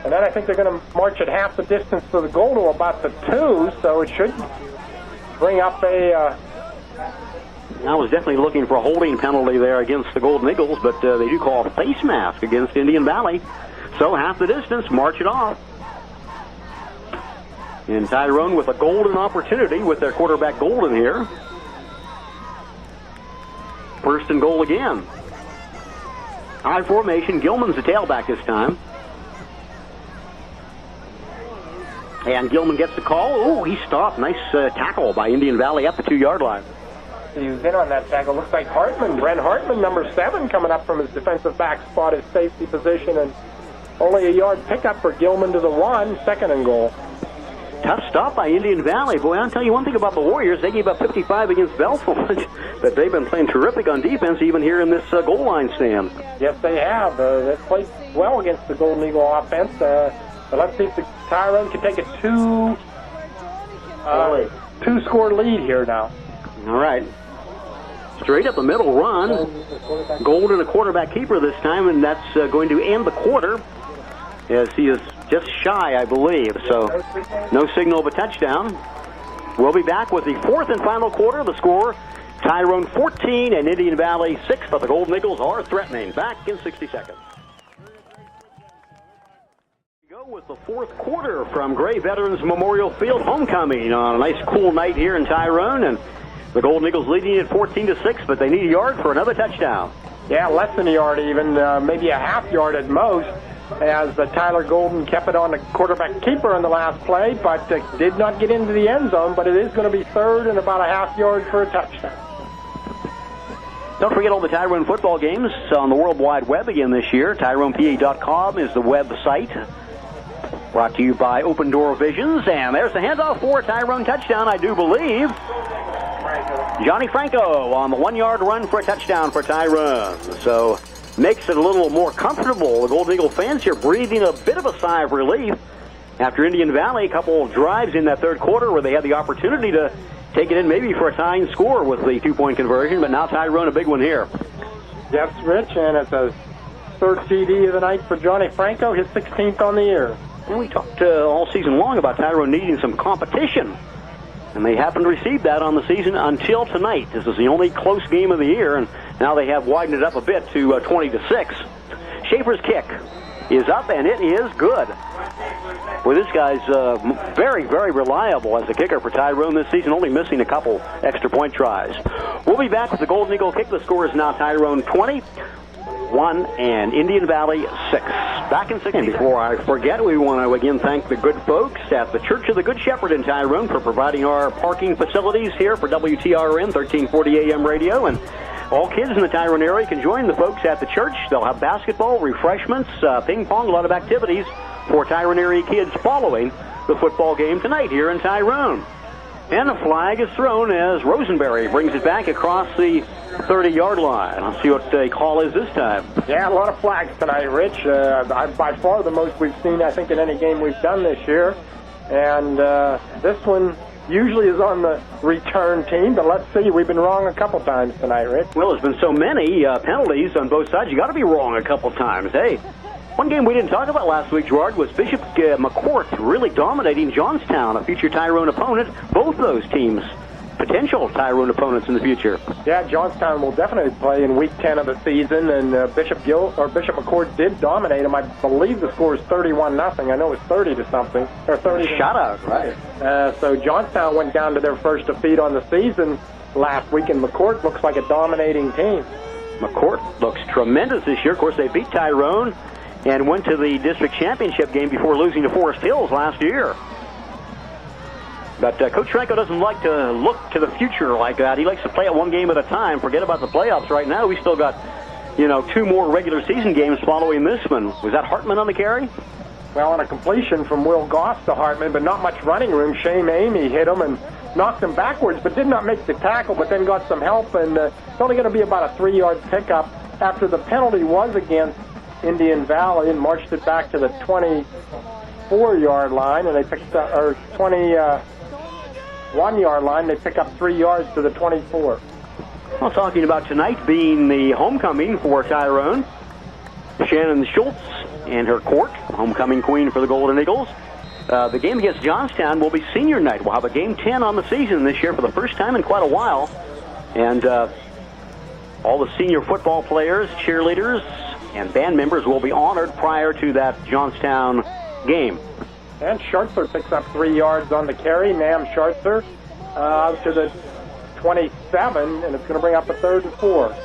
and then I think they're going to march at half the distance to the goal to about the 2, so it should bring up a... I was definitely looking for a holding penalty there against the Golden Eagles, but they do call a face mask against Indian Valley. So half the distance, march it off. And Tyrone with a golden opportunity with their quarterback Golden here. First and goal again. High formation. Gilman's the tailback this time. And Gilman gets the call. Oh, he stopped. Nice tackle by Indian Valley at the 2-yard line. He was in on that tackle. Looks like Hartman, Brent Hartman, number 7, coming up from his defensive back spot, his safety position, and only a yard pickup for Gilman to the 1, second and goal. Tough stop by Indian Valley. Boy, I'll tell you one thing about the Warriors. They gave up 55 against Belfort, but they've been playing terrific on defense even here in this goal line stand. Yes, they have. They've played well against the Golden Eagle offense. But let's see if the Tyrone can take a two-score lead here now. All right. Straight up the middle run. Golden, a quarterback keeper this time, and that's going to end the quarter as he is just shy, I believe. So no signal of a touchdown. We'll be back with the 4th and final quarter. The score, Tyrone 14 and Indian Valley 6, but the Golden Eagles are threatening. Back in 60 seconds. We go with the 4th quarter from Gray Veterans Memorial Field homecoming on a nice cool night here in Tyrone, and the Golden Eagles leading at 14-6, but they need a yard for another touchdown. Yeah, less than a yard even, maybe a half yard at most, as Tyler Golden kept it on the quarterback keeper in the last play, but did not get into the end zone, but it is going to be 3rd and about a half yard for a touchdown. Don't forget all the Tyrone football games on the World Wide Web again this year. TyronePA.com is the website. Brought to you by Open Door Visions, and there's the handoff for a Tyrone touchdown, I do believe. Johnny Franco on the 1-yard run for a touchdown for Tyrone. So makes it a little more comfortable. The Golden Eagle fans here breathing a bit of a sigh of relief after Indian Valley, a couple of drives in that 3rd quarter where they had the opportunity to take it in maybe for a tying score with the 2-point conversion, but now Tyrone a big one here. Yes, Rich, and it's a 3rd TD of the night for Johnny Franco, his 16th on the year. And we talked all season long about Tyrone needing some competition, and they haven't received that on the season until tonight. This is the only close game of the year, and now they have widened it up a bit to 20-6. Schaefer's kick is up, and it is good. Well, this guy's very, very reliable as a kicker for Tyrone this season, only missing a couple extra point tries. We'll be back with the Golden Eagle kick. The score is now Tyrone 20-1 and Indian Valley 6. Back in 60. And before I forget, we want to again thank the good folks at the Church of the Good Shepherd in Tyrone for providing our parking facilities here for WTRN 1340 AM radio. And all kids in the Tyrone area can join the folks at the church. They'll have basketball, refreshments, ping pong, a lot of activities for Tyrone area kids following the football game tonight here in Tyrone. And the flag is thrown as Rosenberry brings it back across the 30-yard line. Let's see what the call is this time. Yeah, a lot of flags tonight, Rich. By far the most we've seen, I think, in any game we've done this year. And this one usually is on the return team, but let's see. We've been wrong a couple times tonight, Rich. Well, there's been so many penalties on both sides. You got to be wrong a couple times. Hey, one game we didn't talk about last week, Gerard, was Bishop McCourt really dominating Johnstown, a future Tyrone opponent. Both those teams potential Tyrone opponents in the future. Yeah, Johnstown will definitely play in Week 10 of the season, and Bishop McCourt did dominate them. I believe the score is 31-0. I know it's 30-something or 30. Shutout, right? So Johnstown went down to their first defeat on the season last week, and McCourt looks like a dominating team. McCourt looks tremendous this year. Of course, they beat Tyrone and went to the district championship game before losing to Forest Hills last year. But Coach Franco doesn't like to look to the future like that. He likes to play it one game at a time. Forget about the playoffs right now. We still got, 2 more regular season games following this one. Was that Hartman on the carry? Well, on a completion from Will Goss to Hartman, but not much running room. Shane Amy hit him and knocked him backwards, but did not make the tackle, but then got some help, and it's only going to be about a 3-yard pickup after the penalty was against Indian Valley and marched it back to the 24-yard line, and they picked up, or 21-yard line, they pick up 3 yards to the 24. Well, talking about tonight being the homecoming for Tyrone, Shannon Schultz and her court, homecoming queen for the Golden Eagles. The game against Johnstown will be senior night. We'll have a game 10 on the season this year for the first time in quite a while. And all the senior football players, cheerleaders, and band members will be honored prior to that Johnstown game. And Schartzer picks up 3 yards on the carry. Nam Schartzer out to the 27, and it's going to bring up a 3rd and 4.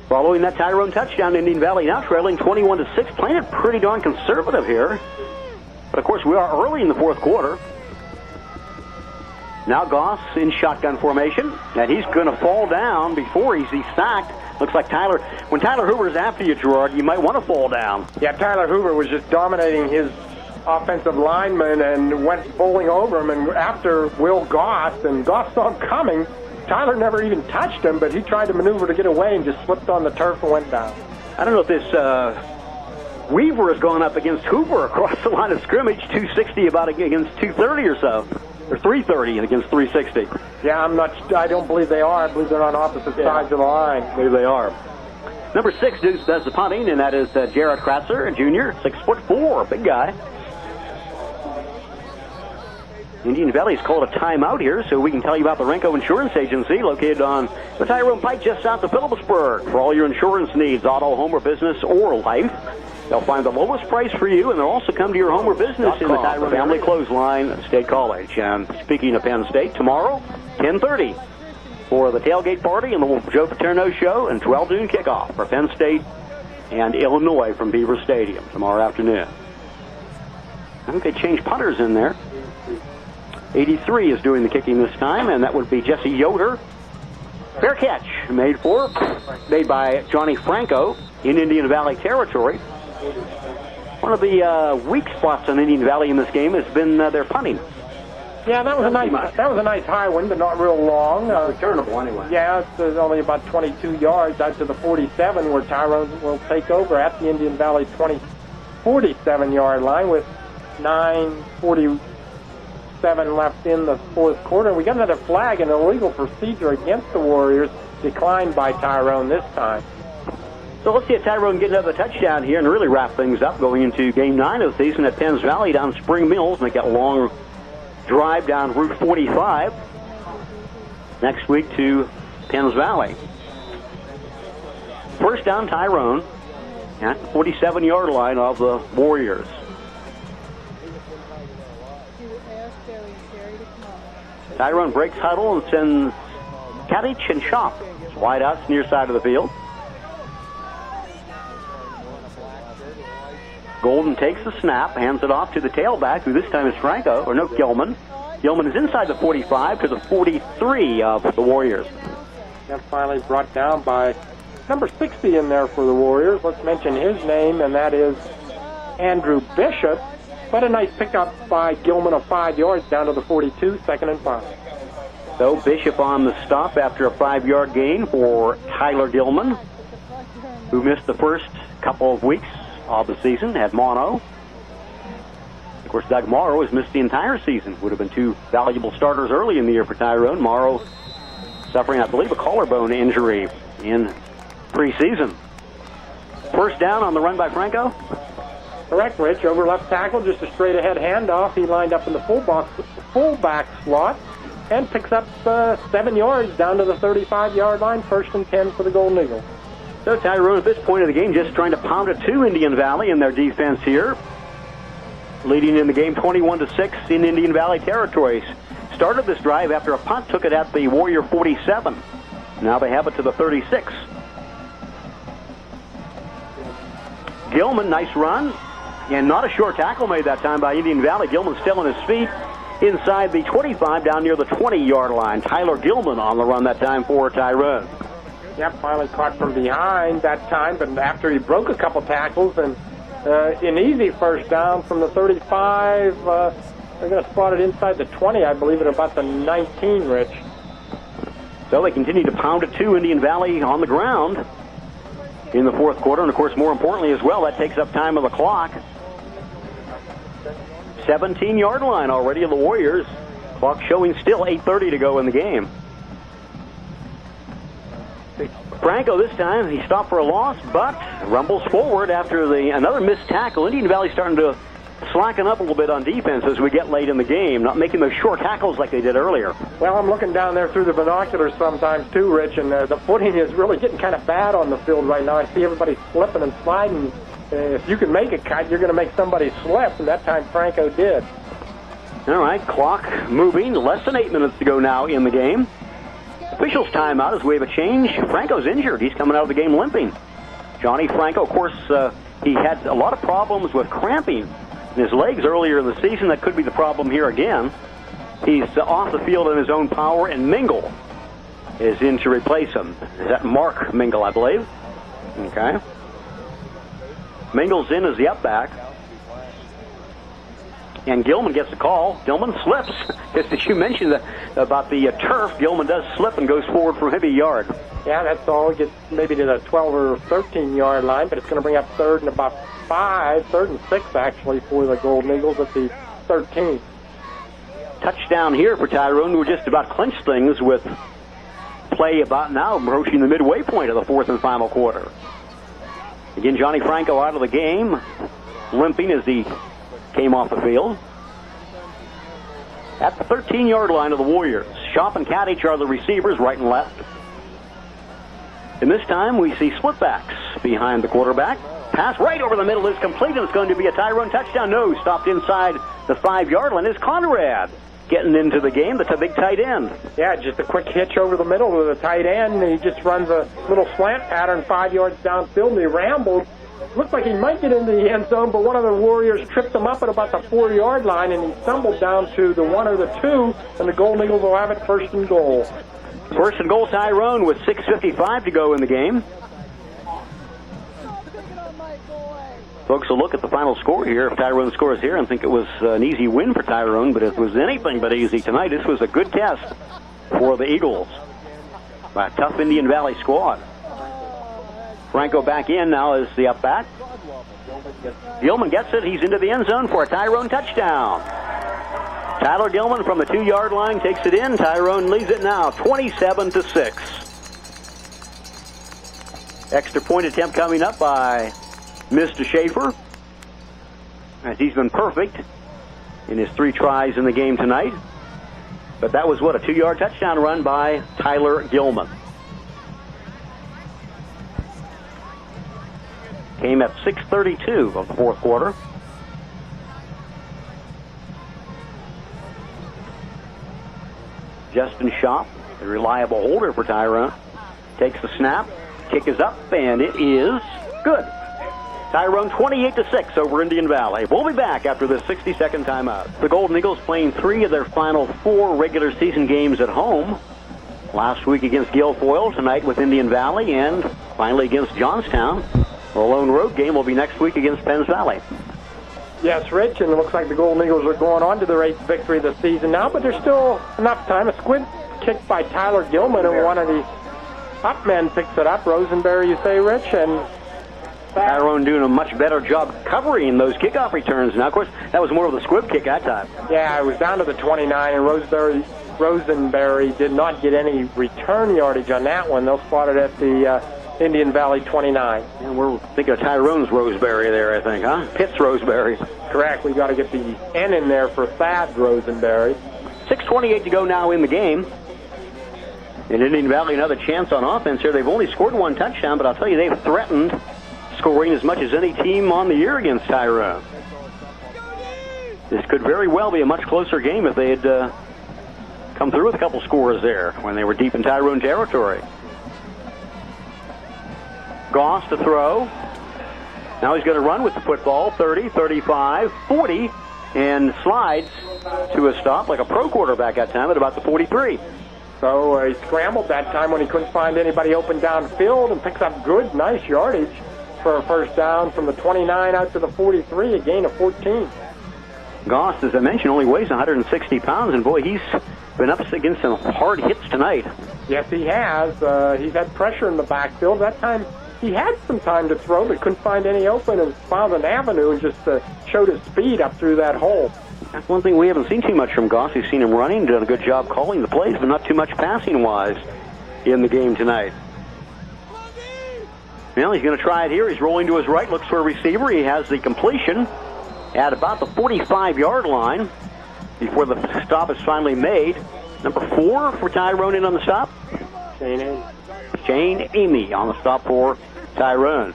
Following that Tyrone touchdown, Indian Valley now trailing 21-6, playing it pretty darn conservative here. But of course, we are early in the fourth quarter. Now Goss in shotgun formation, and he's going to fall down before he's sacked. Looks like when Tyler Hoover's after you, Gerard, you might want to fall down. Yeah, Tyler Hoover was just dominating his offensive lineman and went bowling over him, and after Will Goss, and Goss saw him coming, Tyler never even touched him, but he tried to maneuver to get away and just slipped on the turf and went down. I don't know if this Weaver has gone up against Hoover across the line of scrimmage, 260 about against 230 or so, or 330 against 360. Yeah, I don't believe they are. I believe they're on opposite sides of the line. I believe they are. Number 6 does the punting, and that is Jared Kratzer, a junior, 6'4", big guy. Indian Valley's called a timeout here, so we can tell you about the Renko Insurance Agency, located on the Tyrone Pike just south of Phillipsburg. For all your insurance needs, auto, home, or business, or life, they'll find the lowest price for you, and they'll also come to your home or business in the Tyrone Family Clothesline at State College. And speaking of Penn State, tomorrow, 10:30 for the tailgate party and the Joe Paterno Show, and 12 noon kickoff for Penn State and Illinois from Beaver Stadium tomorrow afternoon. I think they changed punters in there. 83 is doing the kicking this time, and that would be Jesse Yoder. Fair catch made by Johnny Franco in Indian Valley territory. One of the weak spots on Indian Valley in this game has been their punting. Yeah, that was a nice high one, but not real long. Returnable anyway. Yeah, it's only about 22 yards out to the 47, where Tyrone will take over at the Indian Valley 47-yard line with 9:47 left in the fourth quarter. We got another flag, and illegal procedure against the Warriors, declined by Tyrone this time. So let's see if Tyrone get another touchdown here and really wrap things up going into Game 9 of the season at Penns Valley down Spring Mills. Make that long drive down Route 45 next week to Penns Valley. First down, Tyrone at the 47-yard line of the Warriors. Tyrone breaks huddle and sends Kadich and Shop wide out near side of the field. Golden takes the snap, hands it off to the tailback, who this time is Gilman. Gilman is inside the 45 to the 43 of the Warriors. And finally brought down by number 60 in there for the Warriors. Let's mention his name, and that is Andrew Bishop. But a nice pickup by Gilman of 5 yards down to the 42, 2nd and 5. So Bishop on the stop after a 5-yard gain for Tyler Gilman, who missed the first couple of weeks of the season, had mono. Of course, Doug Morrow has missed the entire season. Would have been 2 valuable starters early in the year for Tyrone. Morrow suffering, I believe, a collarbone injury in preseason. First down on the run by Franco. Correct, Rich. Over left tackle, just a straight-ahead handoff. He lined up in the fullback slot and picks up 7 yards down to the 35-yard line. 1st and 10 for the Golden Eagles. So Tyrone at this point of the game just trying to pound it to Indian Valley in their defense here. Leading in the game 21-6 in Indian Valley territories. Started this drive after a punt, took it at the Warrior 47. Now they have it to the 36. Gilman, nice run. And not a short tackle made that time by Indian Valley. Gilman still on his feet inside the 25 down near the 20-yard line. Tyler Gilman on the run that time for Tyrone. Yep, finally caught from behind that time, but after he broke a couple tackles, and an easy first down from the 35. They're going to spot it inside the 20, I believe, at about the 19, Rich. So they continue to pound it to Indian Valley on the ground in the fourth quarter, and of course, more importantly as well, that takes up time of the clock. 17-yard line already of the Warriors. Clock showing still 8:30 to go in the game. Franco this time, he stopped for a loss, but rumbles forward after another missed tackle. Indian Valley starting to slacken up a little bit on defense as we get late in the game, not making those short tackles like they did earlier. Well, I'm looking down there through the binoculars sometimes too, Rich, and the footing is really getting kind of bad on the field right now. I see everybody slipping and sliding. If you can make a cut, you're going to make somebody slip, and that time Franco did. All right, clock moving. Less than 8 minutes to go now in the game. Officials timeout as we have a change. Franco's injured. He's coming out of the game limping. Johnny Franco, of course, he had a lot of problems with cramping in his legs earlier in the season. That could be the problem here again. He's off the field in his own power, and Mingle is in to replace him. Is that Mark Mingle, I believe? Okay. Mingle's in as the up back. And Gilman gets a call. Gilman slips. Just as you mentioned about the turf, Gilman does slip and goes forward for maybe a yard. Yeah, that's all. It gets maybe to the 12 or 13-yard line, but it's going to bring up third and about 5, third and 6, actually, for the Golden Eagles at the 13. Touchdown here for Tyrone. We're just about clinched things with play about now approaching the midway point of the fourth and final quarter. Again, Johnny Franco out of the game, limping as he came off the field. At the 13-yard line of the Warriors, Shop and Kadich are the receivers, right and left. And this time we see split backs behind the quarterback. Pass right over the middle is complete, and it's going to be a Tyrone touchdown. No, stopped inside the 5-yard line is Conrad getting into the game. That's a big tight end. Yeah, just a quick hitch over the middle with a tight end. He just runs a little slant pattern 5 yards downfield, and he rambled. Looked like he might get into the end zone, but one of the Warriors tripped him up at about the 4-yard line, and he stumbled down to the 1 or the 2, and the Golden Eagles will have it first and goal. First and goal, Tyrone, with 6:55 to go in the game. Folks will look at the final score here, if Tyrone scores here, and think it was an easy win for Tyrone, but it was anything but easy tonight. This was a good test for the Eagles by a tough Indian Valley squad. Franco back in now as the up back. Gilman gets it. He's into the end zone for a Tyrone touchdown. Tyler Gilman from the 2-yard line takes it in. Tyrone leads it now 27-6. Extra point attempt coming up by Mr. Schaefer, as he's been perfect in his 3 tries in the game tonight. But that was, what, a 2-yard touchdown run by Tyler Gilman. Came at 6:32 of the fourth quarter. Justin Shop, a reliable holder for Tyrone, takes the snap. Kick is up, and it is good. Tyrone 28-6 over Indian Valley. We'll be back after this 60-second timeout. The Golden Eagles playing 3 of their final 4 regular season games at home. Last week against Guilfoyle, tonight with Indian Valley, and finally against Johnstown. The lone road game will be next week against Penns Valley. Yes, Rich, and it looks like the Golden Eagles are going on to their 8th victory of the season now, but there's still enough time. A squib kick by Tyler Gilman, and one of the up men picks it up. Rosenberry, you say, Rich, and Tyrone doing a much better job covering those kickoff returns. Now, of course, that was more of the squib kick that time. Yeah, it was down to the 29, and Rosenberry did not get any return yardage on that one. They'll spot it at the Indian Valley 29. And we're thinking of Tyrone's Roseberry there, I think, huh? Pitt's Roseberry. Correct. We've got to get the N in there for Thad Rosenberry. 6:28 to go now in the game. And Indian Valley, another chance on offense here. They've only scored 1 touchdown, but I'll tell you, they've threatened scoring as much as any team on the year against Tyrone. This could very well be a much closer game if they had come through with a couple scores there when they were deep in Tyrone territory. Goss to throw. Now he's going to run with the football. 30, 35, 40, and slides to a stop like a pro quarterback that time at about the 43. So he scrambled that time when he couldn't find anybody open downfield and picks up good, nice yardage for a first down from the 29 out to the 43, a gain of 14. Goss, as I mentioned, only weighs 160 pounds, and boy, he's been up against some hard hits tonight. Yes, he has. He's had pressure in the backfield. That time he had some time to throw, but couldn't find any open and found an avenue and just showed his speed up through that hole. That's one thing we haven't seen too much from Goss. We've seen him running, done a good job calling the plays, but not too much passing-wise in the game tonight. Well, he's going to try it here. He's rolling to his right, looks for a receiver. He has the completion. at about the 45-yard line before the stop is finally made. Number 4 for Tyrone in on the stop. Shane Amy on the stop for Tyrone.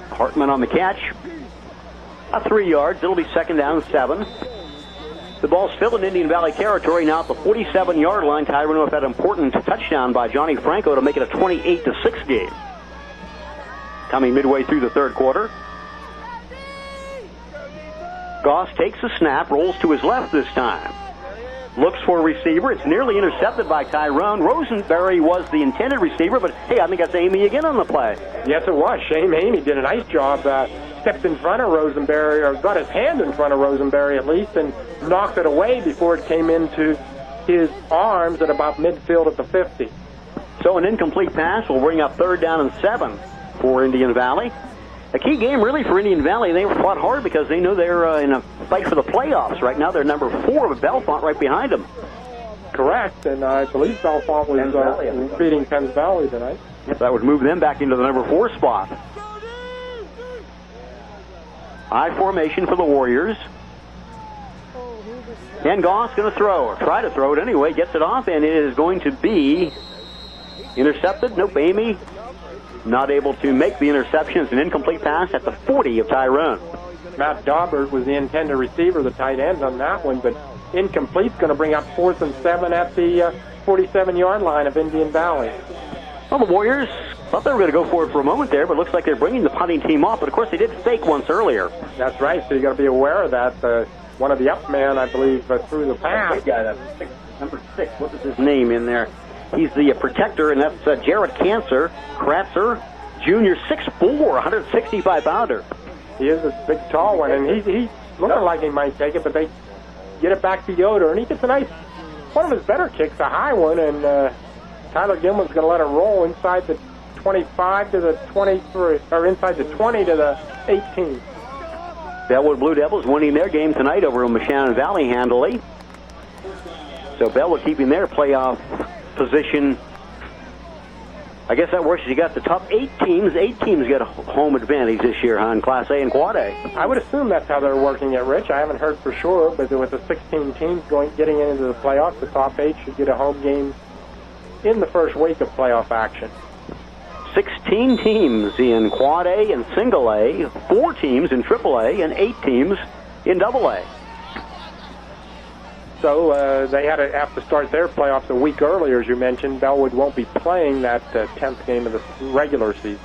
Hartman on the catch. 3 yards. It'll be 2nd down, 7. The ball's still in Indian Valley territory now at the 47-yard line. Tyrone with that important touchdown by Johnny Franco to make it a 28-6 game. Coming midway through the third quarter. Goss takes the snap, rolls to his left this time. Looks for a receiver. It's nearly intercepted by Tyrone. Rosenberry was the intended receiver, but hey, I think that's Amy again on the play. Yes, it was. Shane Amy did a nice job. Stepped in front of Rosenberry, or got his hand in front of Rosenberry at least, and knocked it away before it came into his arms at about midfield at the 50. So an incomplete pass will bring up 3rd down and 7 for Indian Valley. A key game really for Indian Valley. They fought hard because they know they're in a fight for the playoffs. Right now they're number 4 with Bellefonte right behind them. Correct, and I believe Bellefonte was beating Penns Valley tonight. Yep, that would move them back into the number 4 spot. I formation for the Warriors. And Goss going to throw, or try to throw it anyway. Gets it off, and it is going to be intercepted. Nope, Amy not able to make the interception. It's an incomplete pass at the 40 of Tyrone. Matt Daubert was the intended receiver, the tight end on that one, but incomplete's going to bring up 4th and 7 at the 47-yard line of Indian Valley. Well, the Warriors thought they were going to go for it for a moment there, but it looks like they're bringing the punting team off. But, of course, they did fake once earlier. That's right, so you got to be aware of that. One of the up men, I believe, threw the pass. Number 6, what is his name in there? He's the protector, and that's Jared Kratzer, Jr., 6'4", 165-pounder. He is a big, tall one, and he's looking like he might take it, but they get it back to Yoder, and he gets a nice, one of his better kicks, a high one, and Tyler Gilman's going to let it roll inside the 25 to the 23, or inside the 20 to the 18. Bellwood Blue Devils winning their game tonight over in Shannon Valley handily. So Bellwood keeping their playoff position. I guess that works. You got the top 8 teams. 8 teams get a home advantage this year, huh, in Class A and Quad A. I would assume that's how they're working it, Rich. I haven't heard for sure, but with the 16 teams getting into the playoffs, the top 8 should get a home game in the first week of playoff action. 16 teams in Quad A and Single A, 4 teams in Triple A, and 8 teams in Double A. So they had to have to start their playoffs a week earlier, as you mentioned. Bellwood won't be playing that 10th game of the regular season.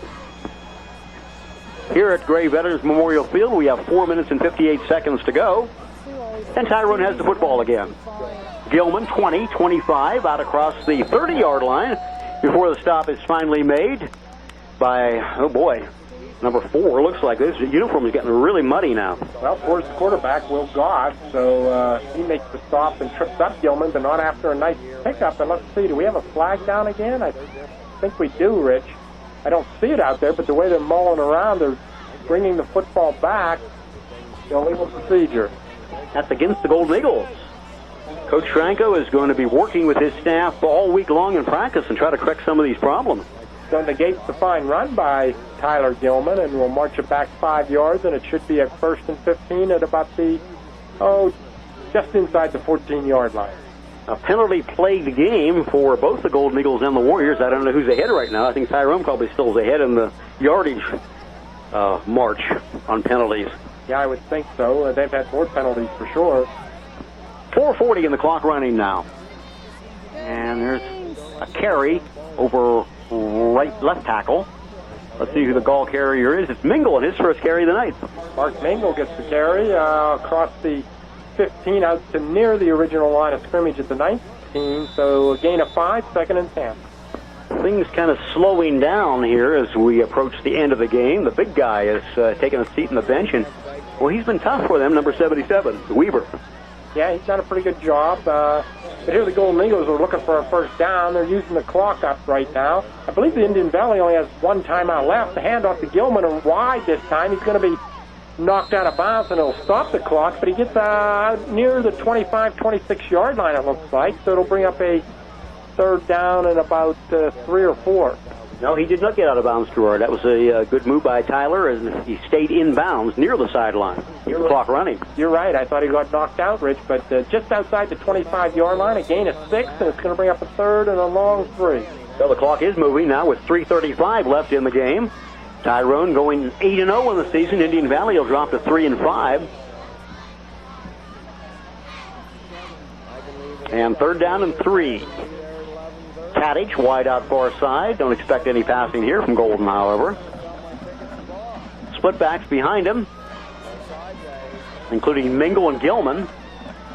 Here at Gray Veterans Memorial Field, we have 4 minutes and 58 seconds to go. And Tyrone has the football again. Gilman, 20-25, out across the 30-yard line before the stop is finally made by, oh boy, number 4. Looks like this uniform is getting really muddy now. Well, towards the quarterback, Will Goss, so he makes the stop and trips up Gilman, but not after a nice pickup. And let's see, do we have a flag down again? I think we do, Rich. I don't see it out there, but the way they're mulling around, they're bringing the football back. Illegal procedure. That's against the Golden Eagles. Coach Franco is going to be working with his staff all week long in practice and try to correct some of these problems. So negates the fine run by Tyler Gilman, and we'll march it back 5 yards, and it should be at 1st and 15 at about the, just inside the 14-yard line. A penalty-plagued game for both the Golden Eagles and the Warriors. I don't know who's ahead right now. I think Tyrone probably still is ahead in the yardage march on penalties. Yeah, I would think so. They've had more penalties for sure. 4:40 in the clock running now. And there's a carry over left tackle. Let's see who the ball carrier is. It's Mingle in his first carry of the night. Mark Mingle gets the carry across the 15 out to near the original line of scrimmage at the 19. So a gain of 5, 2nd and 10. Things kind of slowing down here as we approach the end of the game. The big guy is taking a seat in the bench, and well, he's been tough for them, number 77, Weaver. Yeah, he's done a pretty good job. But here the Golden Eagles are looking for a first down. They're using the clock up right now. I believe the Indian Valley only has 1 timeout left. The handoff to Gilman and wide this time. He's going to be knocked out of bounds, and it'll stop the clock. But he gets near the 25, 26-yard line, it looks like. So it'll bring up a 3rd down and about 3 or 4. No, he did not get out of bounds, Gerard. That was a good move by Tyler, and he stayed in bounds near the sideline. Keep the clock running. You're right. I thought he got knocked out, Rich, but just outside the 25-yard line, a gain of 6, and it's going to bring up a third and a long 3. So the clock is moving now with 3:35 left in the game. Tyrone going 8-0 in the season. Indian Valley will drop to 3-5. And third down and 3. Tadich wide out far side. Don't expect any passing here from Golden, however. Split backs behind him, including Mingle and Gilman.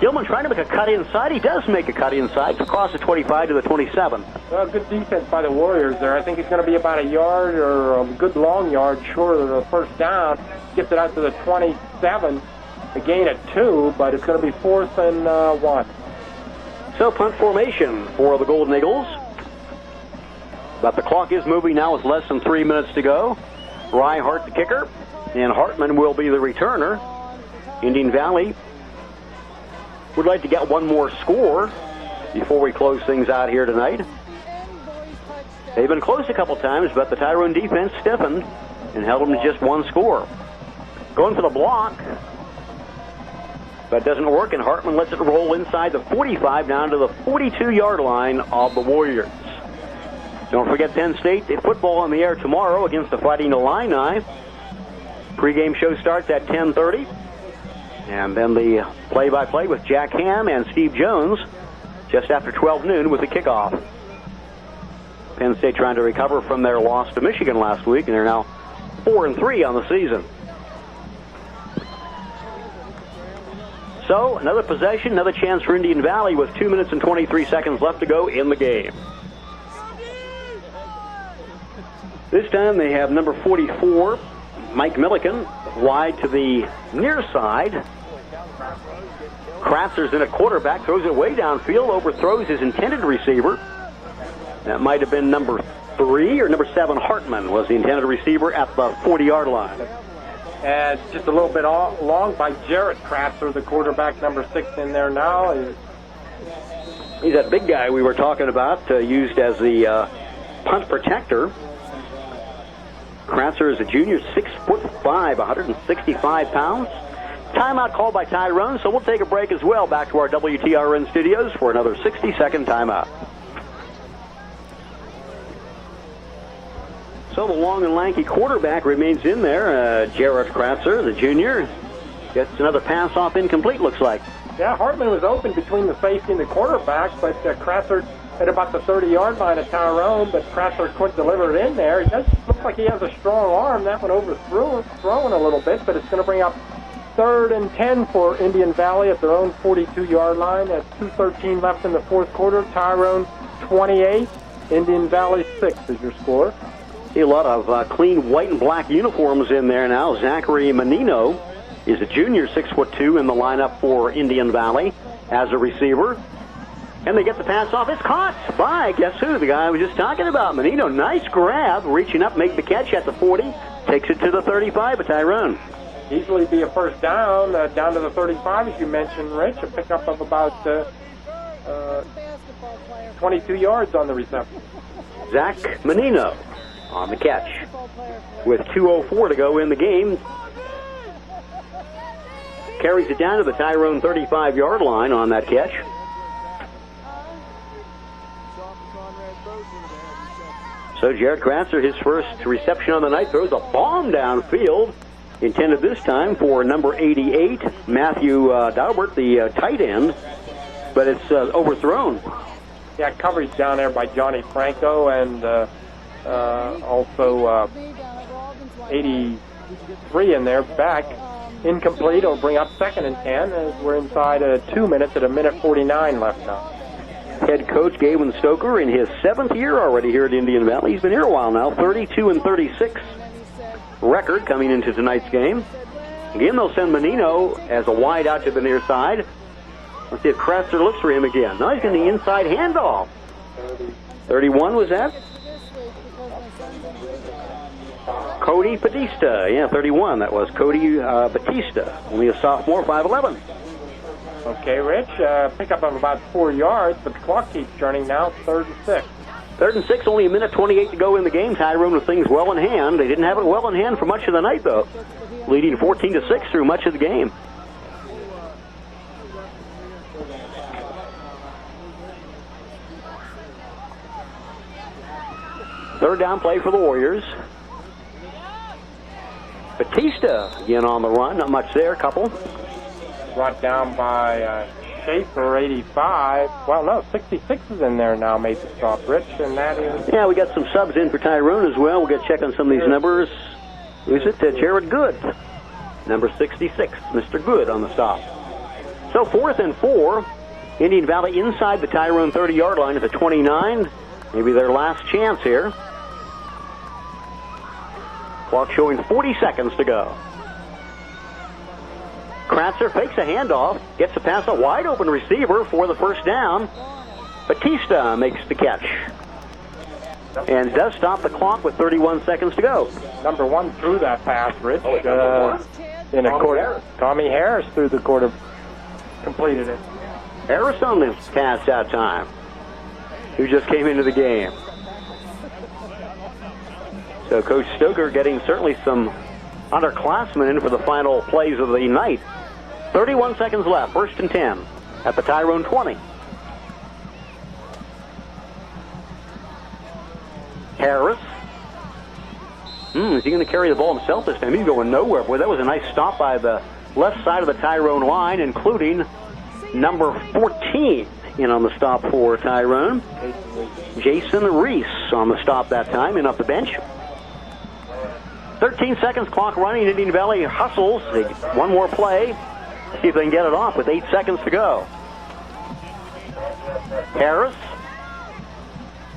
Gilman trying to make a cut inside. He does make a cut inside across the 25 to the 27. Well, good defense by the Warriors there. I think it's going to be about a yard or a good long yard short of the first down. Gets it out to the 27. A gain of 2, but it's going to be 4th and 1. So punt formation for the Golden Eagles. But the clock is moving now with less than 3 minutes to go. Ryhart the kicker, and Hartman will be the returner. Indian Valley would like to get one more score before we close things out here tonight. They've been close a couple times, but the Tyrone defense stiffened and held them to just one score. Going for the block, but doesn't work, and Hartman lets it roll inside the 45 down to the 42-yard line of the Warriors. Don't forget Penn State football on the air tomorrow against the Fighting Illini. Pre-game show starts at 10:30. And then the play-by-play with Jack Ham and Steve Jones just after 12 noon with the kickoff. Penn State trying to recover from their loss to Michigan last week, and they're now 4-3 on the season. So, another possession, another chance for Indian Valley with 2 minutes and 23 seconds left to go in the game. This time they have number 44, Mike Milliken, wide to the near side. Kratzer's in a quarterback, throws it way downfield, overthrows his intended receiver. That might have been number 3 or number 7, Hartman, was the intended receiver at the 40-yard line. And just a little bit long by Jarrett Kratzer, the quarterback, number 6 in there now. He's that big guy we were talking about, used as the punt protector. Kratzer is a junior, 6'5", 165 pounds. Timeout called by Tyrone, so we'll take a break as well. Back to our WTRN studios for another 60-second timeout. So the long and lanky quarterback remains in there. Jarrett Kratzer, the junior, gets another pass off incomplete, looks like. Yeah, Hartman was open between the safety and the quarterback, but Kratzer at about the 30-yard line of Tyrone, but Kratzer couldn't deliver it in there. It does look like he has a strong arm. That one overthrown a little bit, but it's going to bring up 3rd and 10 for Indian Valley at their own 42-yard line. At 2:13 left in the fourth quarter. Tyrone 28, Indian Valley 6 is your score. See a lot of clean white and black uniforms in there now. Zachary Menino is a junior, 6'2", in the lineup for Indian Valley as a receiver. And they get the pass off. It's caught by, guess who? The guy I was just talking about, Menino. Nice grab, reaching up, make the catch at the 40. Takes it to the 35 of Tyrone. Easily be a first down, down to the 35, as you mentioned, Rich. A pickup of about 22 yards on the reception. Zach Menino on the catch with 2:04 to go in the game. Carries it down to the Tyrone 35-yard line on that catch. So Jared Kratzer, his first reception on the night, throws a bomb downfield, intended this time for number 88, Matthew Daubert, the tight end, but it's overthrown. Yeah, coverage down there by Johnny Franco and also 83 in there, back. Incomplete. It'll bring up 2nd and 10 as we're inside 2 minutes at 1:49 left now. Head coach Gavin Stoker in his 7th year already here at Indian Valley. He's been here a while now, 32-36 record coming into tonight's game. Again, they'll send Menino as a wide out to the near side. Let's see if Kratzer looks for him again. Now he's getting the inside handoff. 31 was that? Cody Batista. Yeah, 31. That was Cody Batista. Only a sophomore, 5'11". Okay, Rich. Pickup of about 4 yards, but the clock keeps turning now. 3rd and 6. 3rd and 6, only a minute 28 to go in the game. Tyrone with things well in hand. They didn't have it well in hand for much of the night, though. Leading 14-6 through much of the game. Third down play for the Warriors. Batista again on the run. Not much there, couple. Brought down by Schaefer, 85. Well, no, 66 is in there now, made the stop, Rich, and that is... Yeah, we got some subs in for Tyrone as well. We'll get check on some of these numbers. Who's it? Jared Good. Number 66, Mr. Good on the stop. So 4th and 4. Indian Valley inside the Tyrone 30-yard line at the 29. Maybe their last chance here. Clock showing 40 seconds to go. Kratzer fakes a handoff, gets a pass, a wide open receiver for the first down. Batista makes the catch. And does stop the clock with 31 seconds to go. Number 1 threw that pass, Rich. In a quarter. Tommy Harris threw the quarter, completed it. Harris on this pass that time, who just came into the game. So Coach Stoker getting certainly some underclassmen in for the final plays of the night. 31 seconds left, 1st and 10 at the Tyrone 20. Harris. Is he going to carry the ball himself this time? He's going nowhere. Boy, that was a nice stop by the left side of the Tyrone line, including number 14 in on the stop for Tyrone. Jason Reese on the stop that time, in off the bench. 13 seconds, clock running. Indian Valley hustles. One more play. See if they can get it off with 8 seconds to go. Harris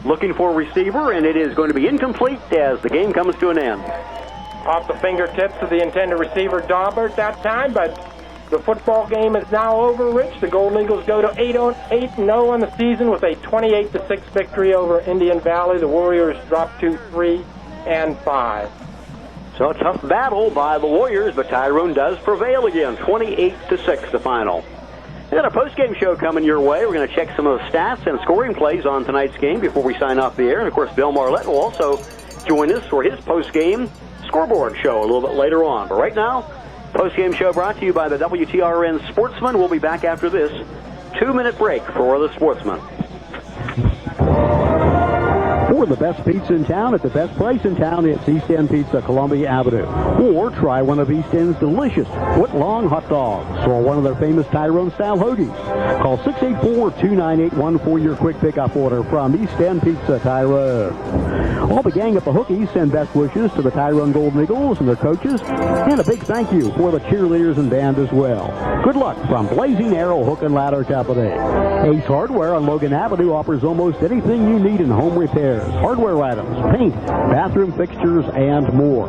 looking for a receiver, and it is going to be incomplete as the game comes to an end. Off the fingertips of the intended receiver, Daubert, that time, but the football game is now over, Rich. The Golden Eagles go to 8-0 on the season with a 28-6 victory over Indian Valley. The Warriors drop to 3-5. So a tough battle by the Warriors, but Tyrone does prevail again. 28-6 the final. We got a post-game show coming your way. We're going to check some of the stats and scoring plays on tonight's game before we sign off the air. And, of course, Bill Marlette will also join us for his post-game scoreboard show a little bit later on. But right now, post-game show brought to you by the WTRN Sportsman. We'll be back after this 2-minute break for the Sportsman. For the best pizza in town at the best price in town, it's East End Pizza, Columbia Avenue. Or try one of East End's delicious foot-long hot dogs or one of their famous Tyrone-style hoagies. Call 684-2981 for your quick pickup order from East End Pizza, Tyrone. All the gang at the Hookies send best wishes to the Tyrone Golden Eagles and their coaches, and a big thank you for the cheerleaders and band as well. Good luck from Blazing Arrow Hook and Ladder Company. Ace Hardware on Logan Avenue offers almost anything you need in home repairs, hardware items, paint, bathroom fixtures, and more.